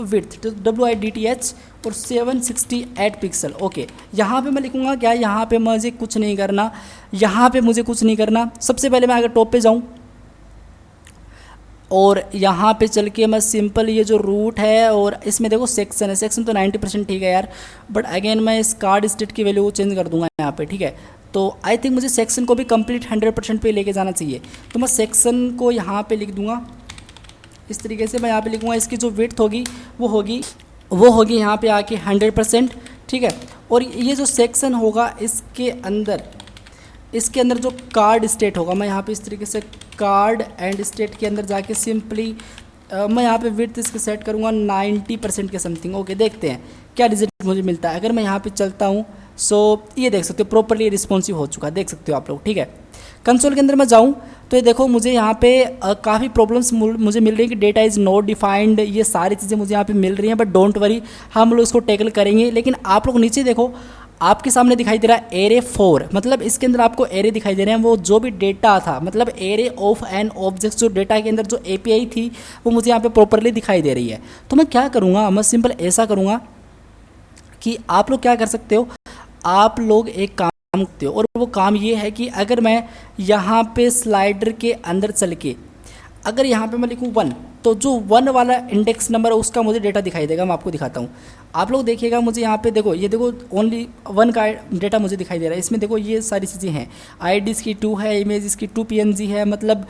width WIDTH और 768 पिक्सल। ओके, यहाँ पे मैं लिखूँगा क्या, यहाँ पे मुझे कुछ नहीं करना, यहाँ पे मुझे कुछ नहीं करना। सबसे पहले मैं अगर टॉप पे जाऊँ और यहाँ पे चल के मैं सिंपल ये जो रूट है और इसमें देखो सेक्शन है, सेक्शन तो 90% ठीक है यार, बट अगेन मैं इस कार्ड स्टेट की वैल्यू को चेंज कर दूंगा यहाँ पे, ठीक है। तो आई थिंक मुझे सेक्शन को भी कंप्लीट 100% पे लेके जाना चाहिए। तो मैं सेक्शन को यहाँ पे लिख दूंगा इस तरीके से। मैं यहाँ पे लिखूँगा इसकी जो विड्थ होगी वो होगी यहाँ पे आके 100%, ठीक है। और ये जो सेक्शन होगा इसके अंदर जो कार्ड स्टेट होगा, मैं यहाँ पे इस तरीके से कार्ड एंड स्टेट के अंदर जाके सिंपली मैं यहाँ पे विड्थ इसके सेट करूँगा 90% के समथिंग। ओके, देखते हैं क्या रिजल्ट मुझे मिलता है। अगर मैं यहाँ पे चलता हूँ सो ये देख सकते हो प्रॉपरली रिस्पॉन्सिव हो चुका है, देख सकते हो आप लोग, ठीक है। कंसोल के अंदर मैं जाऊँ तो ये देखो मुझे यहाँ पे काफ़ी प्रॉब्लम्स मुझे मिल रही है कि डेटा इज़ नॉट डिफाइंड, ये सारी चीज़ें मुझे यहाँ पे मिल रही हैं, बट डोंट वरी, हम लोग इसको टैकल करेंगे। लेकिन आप लोग नीचे देखो, आपके सामने दिखाई दे रहा है एरे 4, मतलब इसके अंदर आपको एरे दिखाई दे रहे हैं, वो जो भी डेटा था, मतलब एरे ऑफ एन ऑब्जेक्ट, जो डेटा के अंदर जो API थी वो मुझे यहाँ पे प्रॉपरली दिखाई दे रही है। तो मैं क्या करूँगा, मैं सिंपल ऐसा करूँगा कि आप लोग क्या कर सकते हो, आप लोग एक काम करते हो, और वो काम ये है कि अगर मैं यहाँ पे स्लाइडर के अंदर चल के अगर यहाँ पे मैं लिखूँ 1, तो जो 1 वाला इंडेक्स नंबर है उसका मुझे डेटा दिखाई देगा। मैं आपको दिखाता हूँ, आप लोग देखिएगा, मुझे यहाँ पे देखो, ये देखो ओनली 1 का डेटा मुझे दिखाई दे रहा है। इसमें देखो ये सारी चीज़ें हैं, ID इसकी 2 है, इमेज इसकी 2 PNG है, मतलब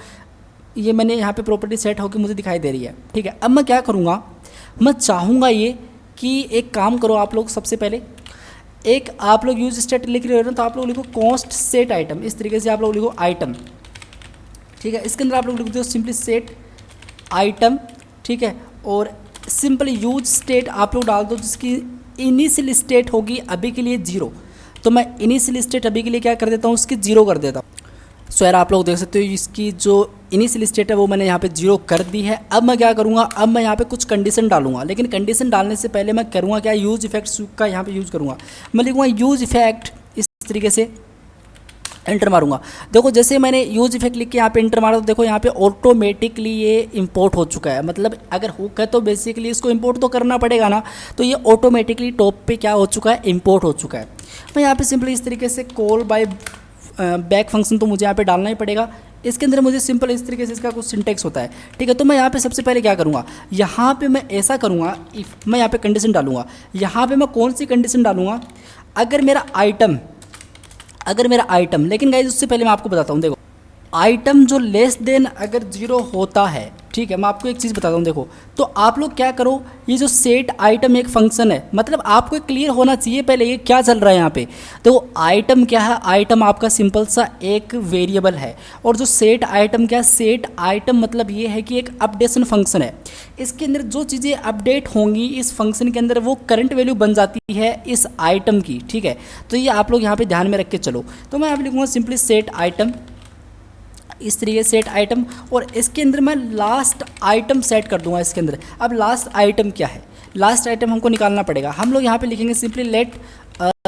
ये मैंने यहाँ पे प्रॉपर्टी सेट होकर मुझे दिखाई दे रही है, ठीक है। अब मैं क्या करूँगा, मैं चाहूँगा ये कि एक काम करो आप लोग, सबसे पहले एक आप लोग यूज स्टेट लिख रहे हो ना, तो आप लोग लिखो कॉस्ट सेट आइटम, इस तरीके से आप लोग लिखो आइटम, ठीक है। इसके अंदर आप लोग लिख दो सिंपली सेट आइटम, ठीक है, और सिंपल यूज स्टेट आप लोग डाल दो जिसकी इनिशियल स्टेट होगी अभी के लिए 0। तो मैं इनिशियल स्टेट अभी के लिए क्या कर देता हूँ, उसकी 0 कर देता हूँ। सो यार आप लोग देख सकते हो इसकी जो इनिशियल स्टेट है वो मैंने यहाँ पे 0 कर दी है। अब मैं क्या करूँगा, अब मैं यहाँ पे कुछ कंडीशन डालूंगा, लेकिन कंडीशन डालने से पहले मैं करूँगा क्या, यूज इफेक्ट का यहाँ पे यूज़ करूँगा। मैं लिखूँगा यूज इफेक्ट, इस तरीके से एंटर मारूंगा। देखो जैसे मैंने यूज इफेक्ट लिख के यहाँ पे एंटर मारा तो देखो यहाँ पे ऑटोमेटिकली ये इंपोर्ट हो चुका है। मतलब अगर हुक है तो बेसिकली इसको इंपोर्ट तो करना पड़ेगा ना, तो ये ऑटोमेटिकली टॉप पे क्या हो चुका है, इंपोर्ट हो चुका है। मैं यहाँ पे सिंपली इस तरीके से कॉल बाय बैक फंक्शन तो मुझे यहाँ पे डालना ही पड़ेगा। इसके अंदर मुझे सिंपल इस तरीके से इसका कुछ सिंटेक्स होता है, ठीक है। तो मैं यहाँ पे सबसे पहले क्या करूँगा, यहाँ पे मैं ऐसा करूँगा, इफ मैं यहाँ पे कंडीशन डालूंगा, यहाँ पे मैं कौन सी कंडीशन डालूंगा, अगर मेरा आइटम, लेकिन गाइज उससे पहले मैं आपको बताता हूँ, देखो आइटम जो लेस देन अगर 0 होता है, ठीक है, मैं आपको एक चीज़ बताता हूँ। देखो तो आप लोग क्या करो, ये जो सेट आइटम एक फंक्शन है, मतलब आपको क्लियर होना चाहिए पहले ये क्या चल रहा है यहाँ पे। तो आइटम क्या है, आइटम आपका सिंपल सा एक वेरिएबल है, और जो सेट आइटम क्या है, सेट आइटम मतलब ये है कि एक अपडेशन फंक्शन है। इसके अंदर जो चीज़ें अपडेट होंगी इस फंक्शन के अंदर वो करंट वैल्यू बन जाती है इस आइटम की, ठीक है। तो ये आप लोग यहाँ पे ध्यान में रख के चलो। तो मैं यहाँ पे लिखूँगा सिंपली सेट आइटम, इस तरीके सेट आइटम, और इसके अंदर मैं लास्ट आइटम सेट कर दूंगा इसके अंदर। अब लास्ट आइटम क्या है, लास्ट आइटम हमको निकालना पड़ेगा। हम लोग यहाँ पे लिखेंगे simply let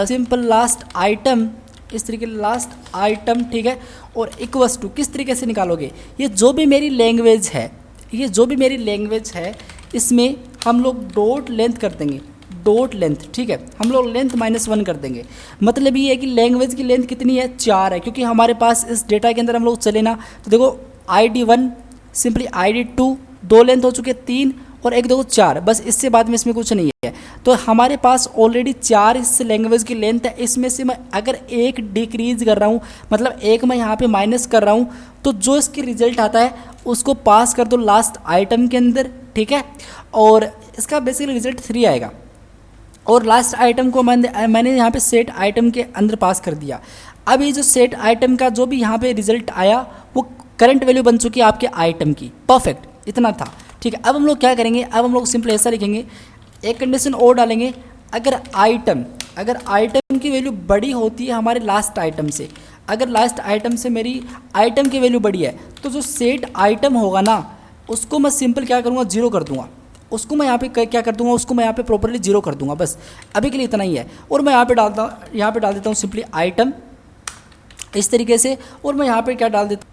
simple last item इस तरीके लास्ट आइटम, ठीक है, और इक्वल्स टू किस तरीके से निकालोगे, ये जो भी मेरी लैंग्वेज है, ये जो भी मेरी लैंग्वेज है, इसमें हम लोग डॉट लेंथ कर देंगे, डॉट लेंथ, ठीक है, हम लोग लेंथ -1 कर देंगे। मतलब ये है कि लैंग्वेज की लेंथ कितनी है, 4 है, क्योंकि हमारे पास इस डेटा के अंदर हम लोग चले ना, तो देखो ID1 सिंपली ID2 2 लेंथ हो चुके, 3 और एक देखो 4, बस इससे बाद में इसमें कुछ नहीं है। तो हमारे पास ऑलरेडी 4 इस लैंग्वेज की लेंथ है, इसमें से मैं अगर एक डिक्रीज कर रहा हूँ, मतलब एक मैं यहाँ पे माइनस कर रहा हूँ, तो जो इसकी रिजल्ट आता है उसको पास कर दो लास्ट आइटम के अंदर, ठीक है, और इसका बेसिकली रिजल्ट 3 आएगा। और लास्ट आइटम को मैंने यहाँ पे सेट आइटम के अंदर पास कर दिया। अब ये जो सेट आइटम का जो भी यहाँ पे रिजल्ट आया वो करंट वैल्यू बन चुकी है आपके आइटम की, परफेक्ट, इतना था, ठीक है। अब हम लोग क्या करेंगे, अब हम लोग सिंपल ऐसा लिखेंगे, एक कंडीशन और डालेंगे, अगर आइटम की वैल्यू बड़ी होती है हमारे लास्ट आइटम से, अगर लास्ट आइटम से मेरी आइटम की वैल्यू बड़ी है, तो जो सेट आइटम होगा ना उसको मैं सिंपल क्या करूँगा, 0 कर दूंगा, उसको मैं यहाँ पे क्या कर दूंगा, उसको मैं यहाँ पे प्रॉपरली 0 कर दूंगा, बस अभी के लिए इतना ही है। और मैं यहाँ पे डाल देता हूँ सिंपली आइटम इस तरीके से, और मैं यहाँ पे क्या डाल देता हूँ,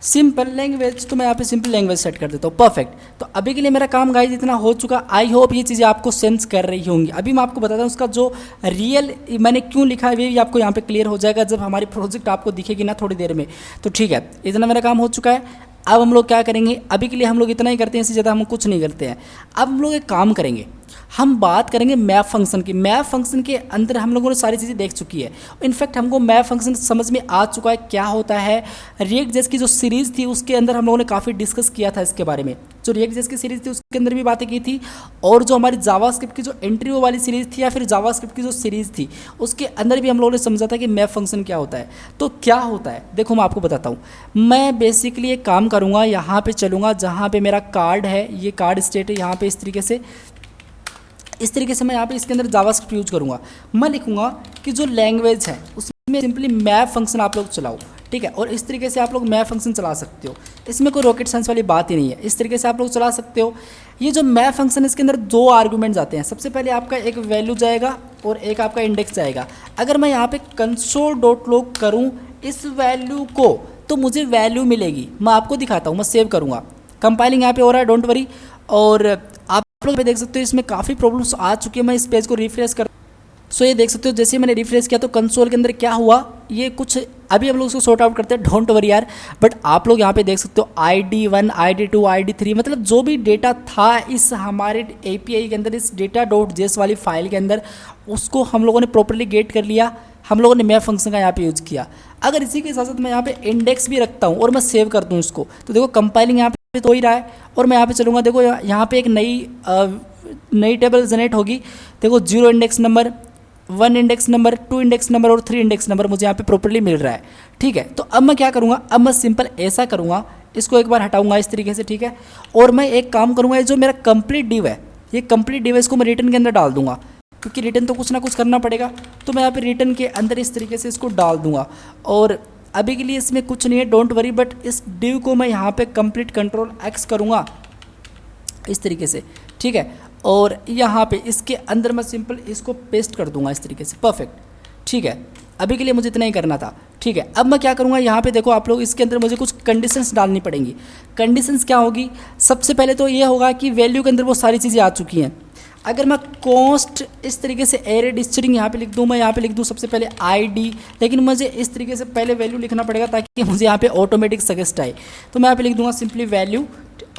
सिंपल लैंग्वेज, तो मैं यहाँ पे सिंपल लैंग्वेज सेट कर देता हूँ, परफेक्ट। तो अभी के लिए मेरा काम गाइस इतना हो चुका। आई होप ये चीज़ें आपको सेंस कर रही होंगी। अभी मैं आपको बताता हूँ उसका जो रियल मैंने क्यों लिखा है, भी आपको यहाँ पे क्लियर हो जाएगा जब हमारी प्रोजेक्ट आपको दिखेगी ना थोड़ी देर में। तो ठीक है, इतना मेरा काम हो चुका है। अब हम लोग क्या करेंगे, अभी के लिए हम लोग इतना ही करते हैं, इससे ज़्यादा हम कुछ नहीं करते हैं। अब हम लोग एक काम करेंगे, हम बात करेंगे मैप फंक्शन की। मैप फंक्शन के अंदर हम लोगों ने सारी चीज़ें देख चुकी है, इनफैक्ट हमको मैप फंक्शन समझ में आ चुका है क्या होता है। रिएक्ट जेएस की जो सीरीज़ थी उसके अंदर हम लोगों ने काफ़ी डिस्कस किया था इसके बारे में। जो रिएक्ट जेएस की सीरीज़ थी उसके अंदर भी बातें की थी, और जो हमारी जावास्क्रिप्ट की जो इंटरव्यू वाली सीरीज़ थी या फिर जावास्क्रिप्ट की जो सीरीज़ थी उसके अंदर भी हम लोगों ने समझा था कि मैप फंक्शन क्या होता है। तो क्या होता है देखो मैं आपको बताता हूँ। मैं बेसिकली एक काम करूँगा, यहाँ पे चलूँगा जहाँ पे मेरा कार्ड है, ये कार्ड स्टेट है, यहाँ पे इस तरीके से मैं यहाँ पे इसके अंदर जावास्क्रिप्ट यूज करूँगा। मैं लिखूँगा कि जो लैंग्वेज है उसमें सिंपली मैप फंक्शन आप लोग चलाओ, ठीक है। और इस तरीके से आप लोग मैप फंक्शन चला सकते हो, इसमें कोई रॉकेट साइंस वाली बात ही नहीं है, इस तरीके से आप लोग चला सकते हो। ये जो मैप फंक्शन है इसके अंदर 2 आर्गूमेंट्स आते हैं। सबसे पहले आपका एक वैल्यू जाएगा और एक आपका इंडेक्स जाएगा। अगर मैं यहाँ पे console.log करूँ इस वैल्यू को तो मुझे वैल्यू मिलेगी। मैं आपको दिखाता हूँ, मैं सेव करूँगा, कंपाइलिंग यहाँ पे हो रहा है, डोंट वरी। और आप लोग देख सकते हो इसमें काफ़ी प्रॉब्लम्स आ चुकी है। मैं इस पेज को रिफ्रेश कर सो ये देख सकते हो, जैसे मैंने रिफ्रेश किया तो कंसोल के अंदर क्या हुआ, ये कुछ अभी हम लोग उसको सॉर्ट आउट करते हैं, डोंट वरी यार। बट आप लोग यहाँ पे देख सकते हो ID1 ID2 ID3, मतलब जो भी डेटा था इस हमारे API के अंदर, इस data.js वाली फाइल के अंदर, उसको हम लोगों ने प्रॉपरली गेट कर लिया। हम लोगों ने मैप फंक्शन का यहाँ पे यूज़ किया। अगर इसी के साथ साथ मैं यहाँ पे इंडेक्स भी रखता हूँ और मैं सेव कर दूँ इसको, तो देखो कंपाइलिंग यहाँ पे तो ही रहा है। और मैं यहाँ पे चलूँगा, देखो यहाँ पे एक नई टेबल जनरेट होगी। देखो 0 index number, 1 index number, 2 index number और 3 इंडेक्स नंबर मुझे यहाँ पे प्रॉपरली मिल रहा है, ठीक है। तो अब मैं क्या करूँगा, अब मैं सिंपल ऐसा करूँगा, इसको एक बार हटाऊँगा इस तरीके से, ठीक है। और मैं एक काम करूँगा, ये जो मेरा कंप्लीट डिव है, ये कंप्लीट डिव है, इसको मैं रिटर्न के अंदर डाल दूँगा, क्योंकि रिटर्न तो कुछ ना कुछ करना पड़ेगा। तो मैं यहाँ पे रिटर्न के अंदर इस तरीके से इसको डाल दूँगा। और अभी के लिए इसमें कुछ नहीं है, डोंट वरी। बट इस डिव को मैं यहाँ पे कंप्लीट Ctrl+X करूँगा इस तरीके से, ठीक है। और यहाँ पे इसके अंदर मैं सिंपल इसको पेस्ट कर दूंगा इस तरीके से, परफेक्ट, ठीक है। अभी के लिए मुझे इतना ही करना था, ठीक है। अब मैं क्या करूँगा, यहाँ पे देखो आप लोग, इसके अंदर मुझे कुछ कंडीशंस डालनी पड़ेंगी। कंडीशंस क्या होगी, सबसे पहले तो ये होगा कि वैल्यू के अंदर वो सारी चीज़ें आ चुकी हैं। अगर मैं कॉस्ट इस तरीके से एरे स्ट्रिंग यहाँ पे लिख दूँ, मैं यहाँ पे लिख दूँ सबसे पहले ID, लेकिन मुझे इस तरीके से पहले वैल्यू लिखना पड़ेगा ताकि मुझे यहाँ पे ऑटोमेटिक सजेस्ट आए। तो मैं यहाँ पे लिख दूँगा simply value,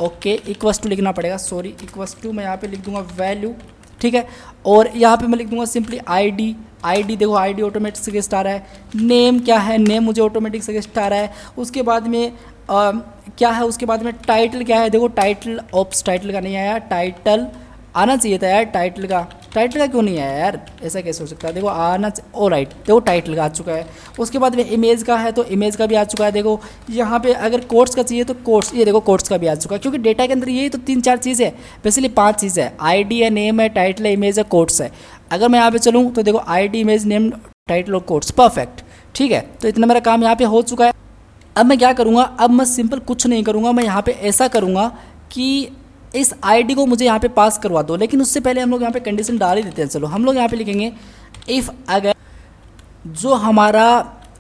okay, equals to लिखना पड़ेगा, सॉरी, इक्वल्स टू, मैं यहाँ पे लिख दूँगा वैल्यू, ठीक है। और यहाँ पे मैं लिख दूँगा सिंपली ID, देखो ID ऑटोमेटिक सजेस्ट आ रहा है। नेम क्या है, नेम मुझे ऑटोमेटिक सजेस्ट आ रहा है। उसके बाद में क्या है, उसके बाद में टाइटल क्या है, देखो टाइटल, ऑप्स टाइटल का नहीं आया, टाइटल आना चाहिए था यार, टाइटल का क्यों नहीं आया यार, ऐसा कैसे हो सकता है, देखो आना, ओ राइट, देखो टाइटल का आ चुका है। उसके बाद में इमेज का है तो इमेज का भी आ चुका है। देखो यहाँ पे अगर कोर्स का चाहिए तो कोर्स, ये देखो कोर्स का भी आ चुका है, क्योंकि डेटा के अंदर यही तो 3-4 चीज़ है, बेसिकली 5 चीज़ है, ID है, नेम है, टाइटल है, इमेज है, कोर्स है। अगर मैं यहाँ पे चलूँ तो देखो ID, इमेज, नेम, टाइटल और कोर्स, परफेक्ट, ठीक है। तो इतना मेरा काम यहाँ पे हो चुका है। अब मैं क्या करूँगा, अब मैं सिंपल कुछ नहीं करूँगा, मैं यहाँ पे ऐसा करूँगा कि इस ID को मुझे यहाँ पे पास करवा दो। लेकिन उससे पहले हम लोग यहाँ पे कंडीशन डाल ही देते हैं। चलो हम लोग यहाँ पे लिखेंगे इफ़ अगर जो हमारा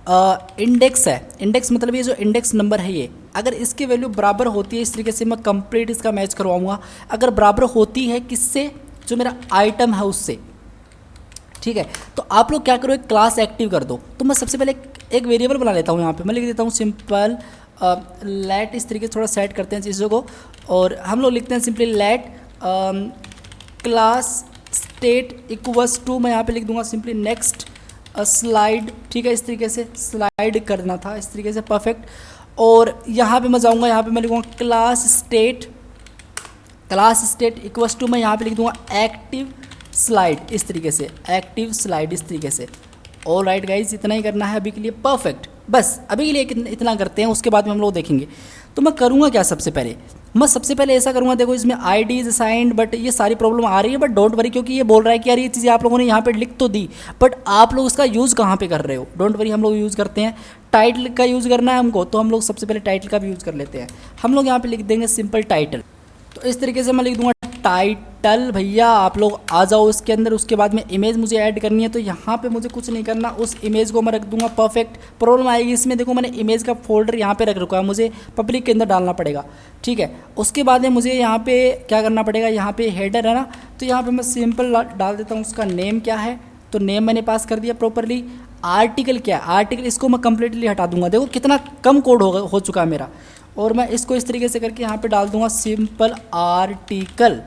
इंडेक्स है, इंडेक्स मतलब ये जो इंडेक्स नंबर है ये, अगर इसकी वैल्यू बराबर होती है, इस तरीके से मैं कंप्लीट इसका मैच करवाऊंगा। अगर बराबर होती है किससे, जो मेरा आइटम है उससे, ठीक है। तो आप लोग क्या करो, एक क्लास एक्टिव कर दो। तो मैं सबसे पहले एक वेरिएबल बना लेता हूँ, यहाँ पे मैं लिख देता हूँ सिंपल लेट, इस तरीके से थोड़ा सेट करते हैं चीज़ों को, और हम लोग लिखते हैं simply let class state equals to, मैं यहाँ पे लिख दूंगा सिंपली नेक्स्ट स्लाइड, ठीक है। इस तरीके से स्लाइड करना था, इस तरीके से परफेक्ट। और यहाँ पे मैं जाऊँगा, यहाँ पे मैं लिखूँगा क्लास स्टेट इक्वल्स टू, मैं यहाँ पे लिख दूँगा एक्टिव स्लाइड, इस तरीके से एक्टिव स्लाइड, इस तरीके से। ऑल राइट गाइज, इतना ही करना है अभी के लिए, परफेक्ट। बस अभी के लिए इतना करते हैं, उसके बाद में हम लोग देखेंगे। तो मैं करूँगा क्या, सबसे पहले ऐसा करूँगा, देखो इसमें ID इज असाइंड, बट ये सारी प्रॉब्लम आ रही है, बट डोंट वरी, क्योंकि ये बोल रहा है कि यार ये चीज़ें आप लोगों ने यहाँ पे लिख तो दी, बट आप लोग उसका यूज़ कहाँ पे कर रहे हो। डोंट वरी, हम लोग यूज़ करते हैं, टाइटल का यूज़ करना है हमको, तो हम लोग सबसे पहले टाइटल का भी यूज़ कर लेते हैं। हम लोग यहाँ पे लिख देंगे सिंपल टाइटल। तो इस तरीके से मैं लिख दूंगा टाइटल, भैया आप लोग आ जाओ इसके अंदर। उसके बाद में इमेज मुझे ऐड करनी है, तो यहाँ पे मुझे कुछ नहीं करना, उस इमेज को मैं रख दूंगा परफेक्ट। प्रॉब्लम आएगी इसमें, देखो मैंने इमेज का फोल्डर यहाँ पे रख रखा है, मुझे पब्लिक के अंदर डालना पड़ेगा, ठीक है। उसके बाद में मुझे यहाँ पे क्या करना पड़ेगा, यहाँ पे हेडर है ना, तो यहाँ पे मैं सिंपल डाल देता हूँ, उसका नेम क्या है, तो नेम मैंने पास कर दिया प्रॉपरली। आर्टिकल क्या है, आर्टिकल इसको मैं कंप्लीटली हटा दूंगा, देखो कितना कम कोड हो चुका है मेरा। और मैं इसको इस तरीके से करके यहाँ पे डाल दूंगा सिंपल आर्टिकल,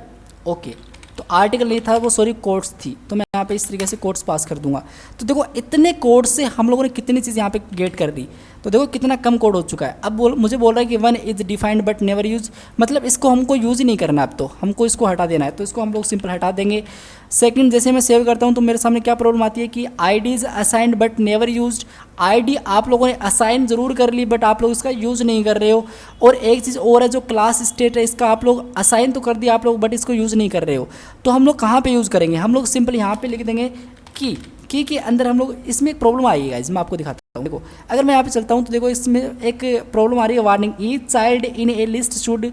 ओके। तो आर्टिकल नहीं था वो, सॉरी कोड्स थी, तो मैं यहाँ पे इस तरीके से कोड्स पास कर दूंगा। तो देखो इतने कोड से हम लोगों ने कितनी चीज़ यहाँ पे गेट कर दी, तो देखो कितना कम कोड हो चुका है। अब मुझे बोल रहा है कि 1 is defined but never use, मतलब इसको हमको यूज़ ही नहीं करना, अब तो हमको इसको हटा देना है, तो इसको हम लोग सिंपल हटा देंगे। सेकंड, जैसे मैं सेव करता हूँ तो मेरे सामने क्या प्रॉब्लम आती है कि ID is assigned but never used. ID आप लोगों ने असाइन ज़रूर कर ली, बट आप लोग इसका यूज़ नहीं कर रहे हो। और एक चीज़ और है, जो क्लास स्टेट है, इसका आप लोग असाइन तो कर दिया आप लोग, बट इसको यूज़ नहीं कर रहे हो। तो हम लोग कहाँ पे यूज़ करेंगे, हम लोग सिंपल यहाँ पे लिख देंगे की के अंदर हम लोग, इसमें एक प्रॉब्लम आएगी गाइस, मैं आपको दिखाता हूँ। देखो अगर मैं यहाँ पे चलता हूँ तो देखो इसमें एक प्रॉब्लम आ रही है, warning each child in A list should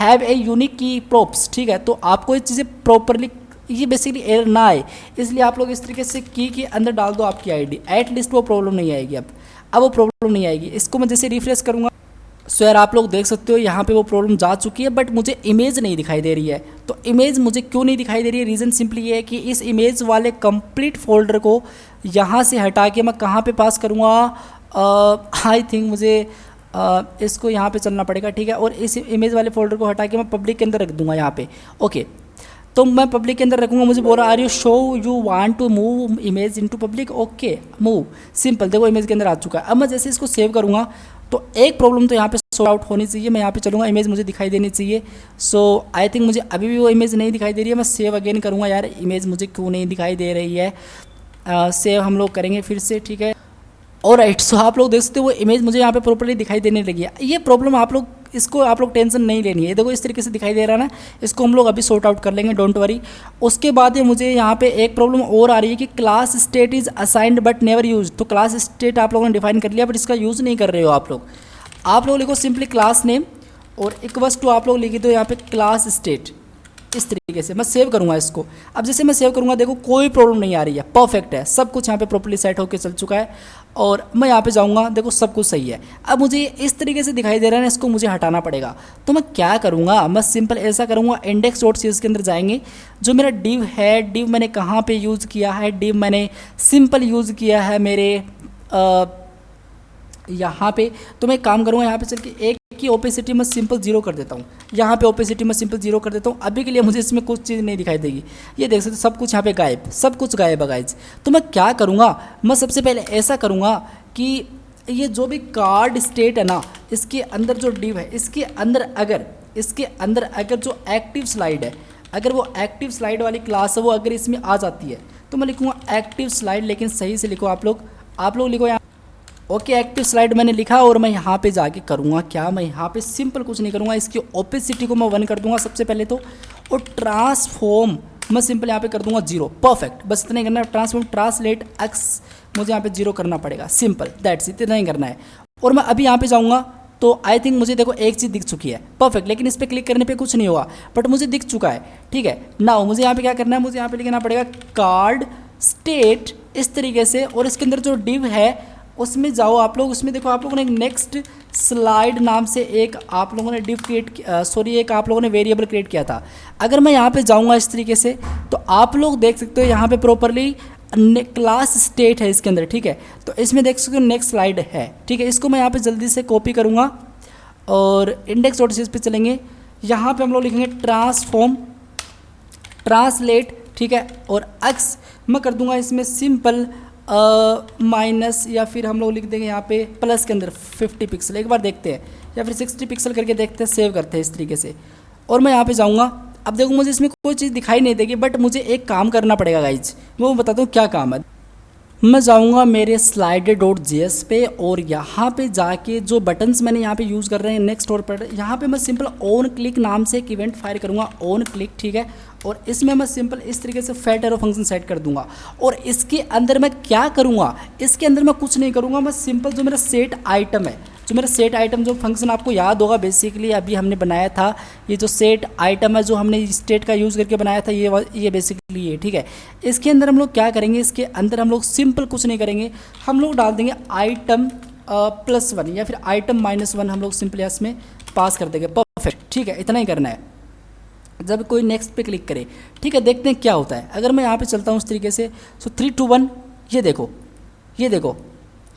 have a unique की प्रोप्स, ठीक है। तो आपको ये चीज़ें प्रॉपरली, ये बेसिकली एरर ना आए, इसलिए आप लोग इस तरीके से की के अंदर डाल दो आपकी ID, एट लिस्ट वो प्रॉब्लम नहीं आएगी। अब वो प्रॉब्लम नहीं आएगी। इसको मैं जैसे रिफ्रेश करूँगा, सो यार आप लोग देख सकते हो यहाँ पे वो प्रॉब्लम जा चुकी है, बट मुझे इमेज नहीं दिखाई दे रही है। तो इमेज मुझे क्यों नहीं दिखाई दे रही है, रीज़न सिंपली ये है कि इस इमेज वाले कंप्लीट फोल्डर को यहाँ से हटा के मैं कहाँ पे पास करूँगा, आई थिंक मुझे इसको यहाँ पे चलना पड़ेगा, ठीक है। और इस इमेज वाले फोल्डर को हटा के मैं पब्लिक के अंदर रख दूँगा यहाँ पे, ओके। तो मैं पब्लिक के अंदर रखूँगा, मुझे बोल रहा are you sure you want to move image into public, okay move, simple. देखो इमेज के अंदर आ चुका है। अब मैं जैसे इसको सेव करूँगा तो एक प्रॉब्लम तो यहाँ पे सॉर्ट आउट होनी चाहिए। मैं यहाँ पे चलूँगा, इमेज मुझे दिखाई देनी चाहिए। सो आई थिंक मुझे अभी भी वो इमेज नहीं दिखाई दे रही है। मैं सेव अगेन करूँगा, यार इमेज मुझे क्यों नहीं दिखाई दे रही है। सेव हम लोग करेंगे फिर से, ठीक है। और राइट, सो आप लोग देख सकते हो वो इमेज मुझे यहाँ पे प्रॉपर्ली दिखाई देने लगी है। ये प्रॉब्लम आप लोग टेंशन नहीं लेनी है। देखो इस तरीके से दिखाई दे रहा है ना, इसको हम लोग अभी सॉर्ट आउट कर लेंगे, डोंट वरी। उसके बाद में मुझे यहाँ पे एक प्रॉब्लम और आ रही है कि class state is assigned but never use. तो क्लास स्टेट आप लोगों ने डिफाइन कर लिया, बट इसका यूज़ नहीं कर रहे हो आप लोग लिखो सिंपली क्लास नेम और इक्वल्स टू आप लोग लिखी दो यहाँ पे क्लास स्टेट। इस तरीके से मैं सेव करूँगा इसको। अब जैसे मैं सेव करूँगा, देखो कोई प्रॉब्लम नहीं आ रही है, परफेक्ट है, सब कुछ यहाँ पे प्रॉपर्ली सेट होकर चल चुका है। और मैं यहाँ पे जाऊँगा, देखो सब कुछ सही है। अब मुझे इस तरीके से दिखाई दे रहा है ना, इसको मुझे हटाना पड़ेगा। तो मैं क्या करूँगा, मैं सिंपल ऐसा करूँगा, index.cs के अंदर जाएंगे। जो मेरा div है, div मैंने कहाँ पे यूज़ किया है, div मैंने सिंपल यूज़ किया है मेरे यहाँ पे। तो मैं काम करूँगा, यहाँ पे चल के एक की ओपेसिटी में सिंपल 0 कर देता हूँ। यहाँ पे ओपेसिटी में सिंपल 0 कर देता हूँ। अभी के लिए मुझे इसमें कुछ चीज़ नहीं दिखाई देगी। ये देख सकते सब कुछ यहाँ पे गायब, सब कुछ गायब है गाइज। तो मैं क्या करूँगा, मैं सबसे पहले ऐसा करूँगा कि ये जो भी कार्ड स्टेट है ना, इसके अंदर जो div है, इसके अंदर अगर जो एक्टिव स्लाइड है, अगर वो एक्टिव स्लाइड वाली क्लास है वो अगर इसमें आ जाती है, तो मैं लिखूँगा एक्टिव स्लाइड, लेकिन सही से लिखो आप लोग लिखो यहाँ, ओके। एक्टिव स्लाइड मैंने लिखा और मैं यहाँ पे जाके करूँगा क्या, मैं यहाँ पे सिंपल कुछ नहीं करूँगा, इसकी ओपेसिटी को मैं 1 कर दूँगा सबसे पहले तो। और ट्रांसफॉर्म मैं सिंपल यहाँ पे कर दूँगा 0, परफेक्ट। बस इतना ही करना है। ट्रांसफॉर्म ट्रांसलेट एक्स मुझे यहाँ पे 0 करना पड़ेगा, सिंपल, दैट्स इट, इतना ही करना है। और मैं अभी यहाँ पे जाऊँगा तो आई थिंक मुझे देखो एक चीज़ दिख चुकी है, परफेक्ट। लेकिन इस पर क्लिक करने पे कुछ नहीं होगा, बट मुझे दिख चुका है, ठीक है। नाउ मुझे यहाँ पे क्या करना है, मुझे यहाँ पे लिखना पड़ेगा कार्ड स्टेट इस तरीके से। और इसके अंदर जो div है उसमें जाओ आप लोग, उसमें देखो आप लोगों ने नेक्स्ट स्लाइड नाम से एक आप लोगों ने डिव क्रिएट, सॉरी एक आप लोगों ने वेरिएबल क्रिएट किया था। अगर मैं यहाँ पे जाऊँगा इस तरीके से तो आप लोग देख सकते हो यहाँ पे प्रॉपरली क्लास स्टेट है इसके अंदर, ठीक है। तो इसमें देख सकते हो नेक्स्ट स्लाइड है, ठीक है। इसको मैं यहाँ पे जल्दी से कॉपी करूँगा और इंडेक्स डॉट सी पे चलेंगे। यहाँ पे हम लोग लिखेंगे ट्रांसफॉर्म ट्रांसलेट, ठीक है। और एक्स मैं कर दूंगा इसमें सिंपल माइनस, या फिर हम लोग लिख देंगे यहाँ पे प्लस के अंदर 50 पिक्सल, एक बार देखते हैं, या फिर 60 पिक्सल करके देखते हैं, सेव करते हैं इस तरीके से। और मैं यहाँ पे जाऊँगा। अब देखो मुझे इसमें कोई चीज़ दिखाई नहीं देगी, बट मुझे एक काम करना पड़ेगा गाइज, वो बताता हूँ क्या काम है। मैं जाऊंगा मेरे slider.js पे और यहाँ पे जाके जो बटन्स मैंने यहाँ पे यूज़ कर रहे हैं नेक्स्ट और पर, यहाँ पे मैं सिंपल ऑन क्लिक नाम से एक इवेंट फायर करूँगा, ऑन क्लिक, ठीक है। और इसमें मैं सिंपल इस तरीके से फैट एरो फंक्शन सेट कर दूंगा। और इसके अंदर मैं क्या करूँगा, इसके अंदर मैं कुछ नहीं करूँगा, मैं सिंपल जो मेरा सेट आइटम है, जो मेरा सेट आइटम जो फंक्शन आपको याद होगा बेसिकली अभी हमने बनाया था, ये जो सेट आइटम है जो हमने स्टेट का यूज़ करके बनाया था, ये बेसिकली ये, ठीक है। इसके अंदर हम लोग क्या करेंगे, इसके अंदर हम लोग सिंपल कुछ नहीं करेंगे, हम लोग डाल देंगे आइटम +1 या फिर आइटम -1, हम लोग सिंपल इसमें पास कर देंगे, परफेक्ट, ठीक है। इतना ही करना है। जब कोई नेक्स्ट पे क्लिक करे, ठीक है, देखते हैं क्या होता है। अगर मैं यहाँ पे चलता हूँ इस तरीके से, सो 3 2 1, ये देखो, ये देखो,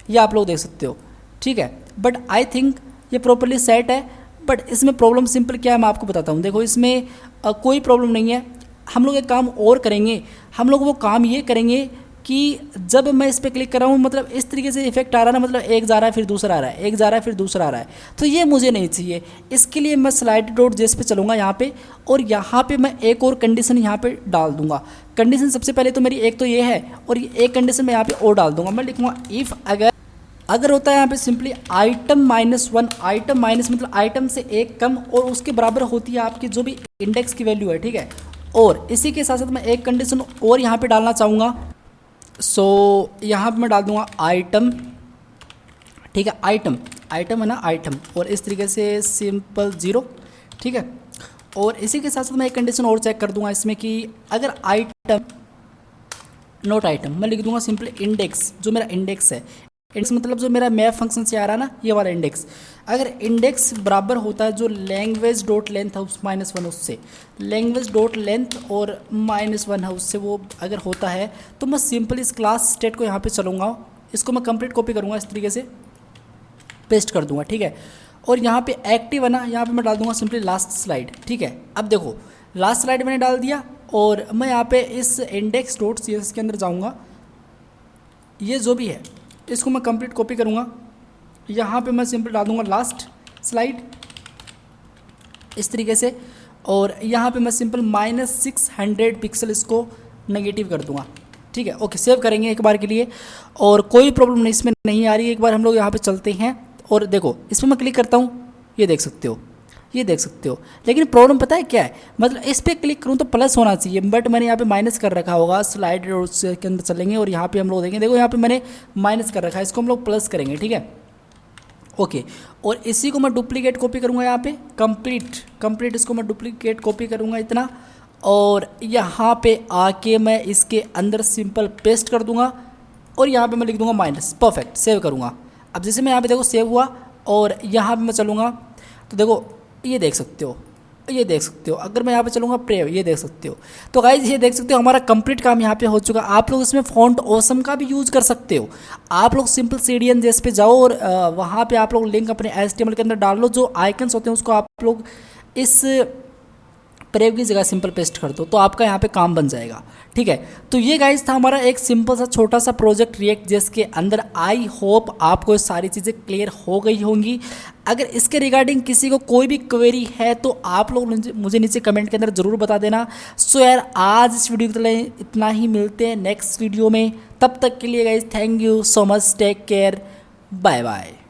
ये आप लोग देख सकते हो, ठीक है। बट आई थिंक ये प्रॉपरली सेट है, बट इसमें प्रॉब्लम सिंपल क्या है मैं आपको बताता हूँ। देखो इसमें कोई प्रॉब्लम नहीं है। हम लोग एक काम और करेंगे, हम लोग वो काम ये करेंगे कि जब मैं इस पर क्लिक कर रहा हूँ, मतलब इस तरीके से इफेक्ट आ रहा है ना, मतलब एक जा रहा है फिर दूसरा आ रहा है, एक जा रहा है फिर दूसरा आ रहा है, तो ये मुझे नहीं चाहिए। इसके लिए मैं slider.js पे चलूँगा यहाँ पे, और यहाँ पे मैं एक और कंडीशन यहाँ पे डाल दूंगा। कंडीशन सबसे पहले तो मेरी एक तो ये है, और ये एक कंडीशन मैं यहाँ पे और डाल दूंगा। मैं लिखूँगा इफ़ अगर होता है यहाँ पे सिंपली आइटम -1, आइटम माइनस मतलब आइटम से एक कम और उसके बराबर होती है आपकी जो भी इंडेक्स की वैल्यू है, ठीक है। और इसी के साथ साथ मैं एक कंडीशन और यहाँ पे डालना चाहूँगा। सो यहाँ पे मैं डाल दूँगा आइटम, ठीक है, आइटम है ना, आइटम, और इस तरीके से सिंपल 0, ठीक है। और इसी के साथ साथ मैं एक कंडीशन और चेक कर दूँगा इसमें कि अगर आइटम नॉट आइटम, मैं लिख दूँगा सिंपल इंडेक्स, जो मेरा इंडेक्स है, इंडेक्स मतलब जो मेरा मैप फंक्शन से आ रहा है ना, ये वाला इंडेक्स, अगर इंडेक्स बराबर होता है जो लैंग्वेज डॉट लेंथ है उस -1 उससे, लैंग्वेज डॉट लेंथ और -1 है उससे, वो अगर होता है तो मैं सिंपल इस क्लास स्टेट को यहाँ पे चलूँगा, इसको मैं कंप्लीट कॉपी करूँगा, इस तरीके से पेस्ट कर दूँगा, ठीक है। और यहाँ पे एक्टिव है ना, यहाँ पे मैं डाल दूँगा सिंपली लास्ट स्लाइड, ठीक है। अब देखो लास्ट स्लाइड मैंने डाल दिया, और मैं यहाँ पे इस इंडेक्स डॉट CSS के अंदर जाऊँगा, ये जो भी है इसको मैं कंप्लीट कॉपी करूँगा, यहाँ पे मैं सिंपल डाल दूँगा लास्ट स्लाइड इस तरीके से, और यहाँ पे मैं सिंपल -600 पिक्सल इसको नेगेटिव कर दूँगा, ठीक है। ओके, सेव करेंगे एक बार के लिए, और कोई प्रॉब्लम नहीं इसमें नहीं आ रही है। एक बार हम लोग यहाँ पे चलते हैं और देखो इसमें मैं क्लिक करता हूँ, ये देख सकते हो, ये देख सकते हो। लेकिन प्रॉब्लम पता है क्या है, मतलब इस पर क्लिक करूँ तो प्लस होना चाहिए, बट मैंने यहाँ पे माइनस कर रखा होगा। स्लाइड के अंदर चलेंगे और यहाँ पे हम लोग देखेंगे, देखो यहाँ पे मैंने माइनस कर रखा है, इसको हम लोग प्लस करेंगे, ठीक है। ओके, और इसी को मैं डुप्लीकेट कॉपी करूँगा यहाँ पे, कंप्लीट इसको मैं डुप्लीकेट कॉपी करूँगा इतना, और यहाँ पे आके मैं इसके अंदर सिंपल पेस्ट कर दूँगा, और यहाँ पे मैं लिख दूँगा माइनस, परफेक्ट, सेव करूँगा। अब जैसे मैं यहाँ पे देखो सेव हुआ, और यहाँ पे मैं चलूँगा तो देखो ये देख सकते हो, ये देख सकते हो। अगर मैं यहाँ पे चलूँगा प्रेव, ये देख सकते हो। तो गाइज ये देख सकते हो हमारा कंप्लीट काम यहाँ पे हो चुका। आप लोग इसमें फॉन्ट ऑसम का भी यूज़ कर सकते हो। आप लोग सिंपल CDN.js पे जाओ और वहाँ पे आप लोग लिंक अपने HTML के अंदर डाल लो, जो आइकन्स होते हैं उसको आप लोग इस प्रेव की जगह सिंपल पेस्ट कर दो, तो आपका यहाँ पे काम बन जाएगा, ठीक है। तो ये गाइस था हमारा एक सिंपल सा छोटा सा प्रोजेक्ट React.js के अंदर। आई होप आपको ये सारी चीज़ें क्लियर हो गई होंगी। अगर इसके रिगार्डिंग किसी को कोई भी क्वेरी है तो आप लोग मुझे नीचे कमेंट के अंदर ज़रूर बता देना। सो यार आज इस वीडियो के लिए इतना ही, मिलते हैं नेक्स्ट वीडियो में। तब तक के लिए guys thank you so much, take care, bye bye.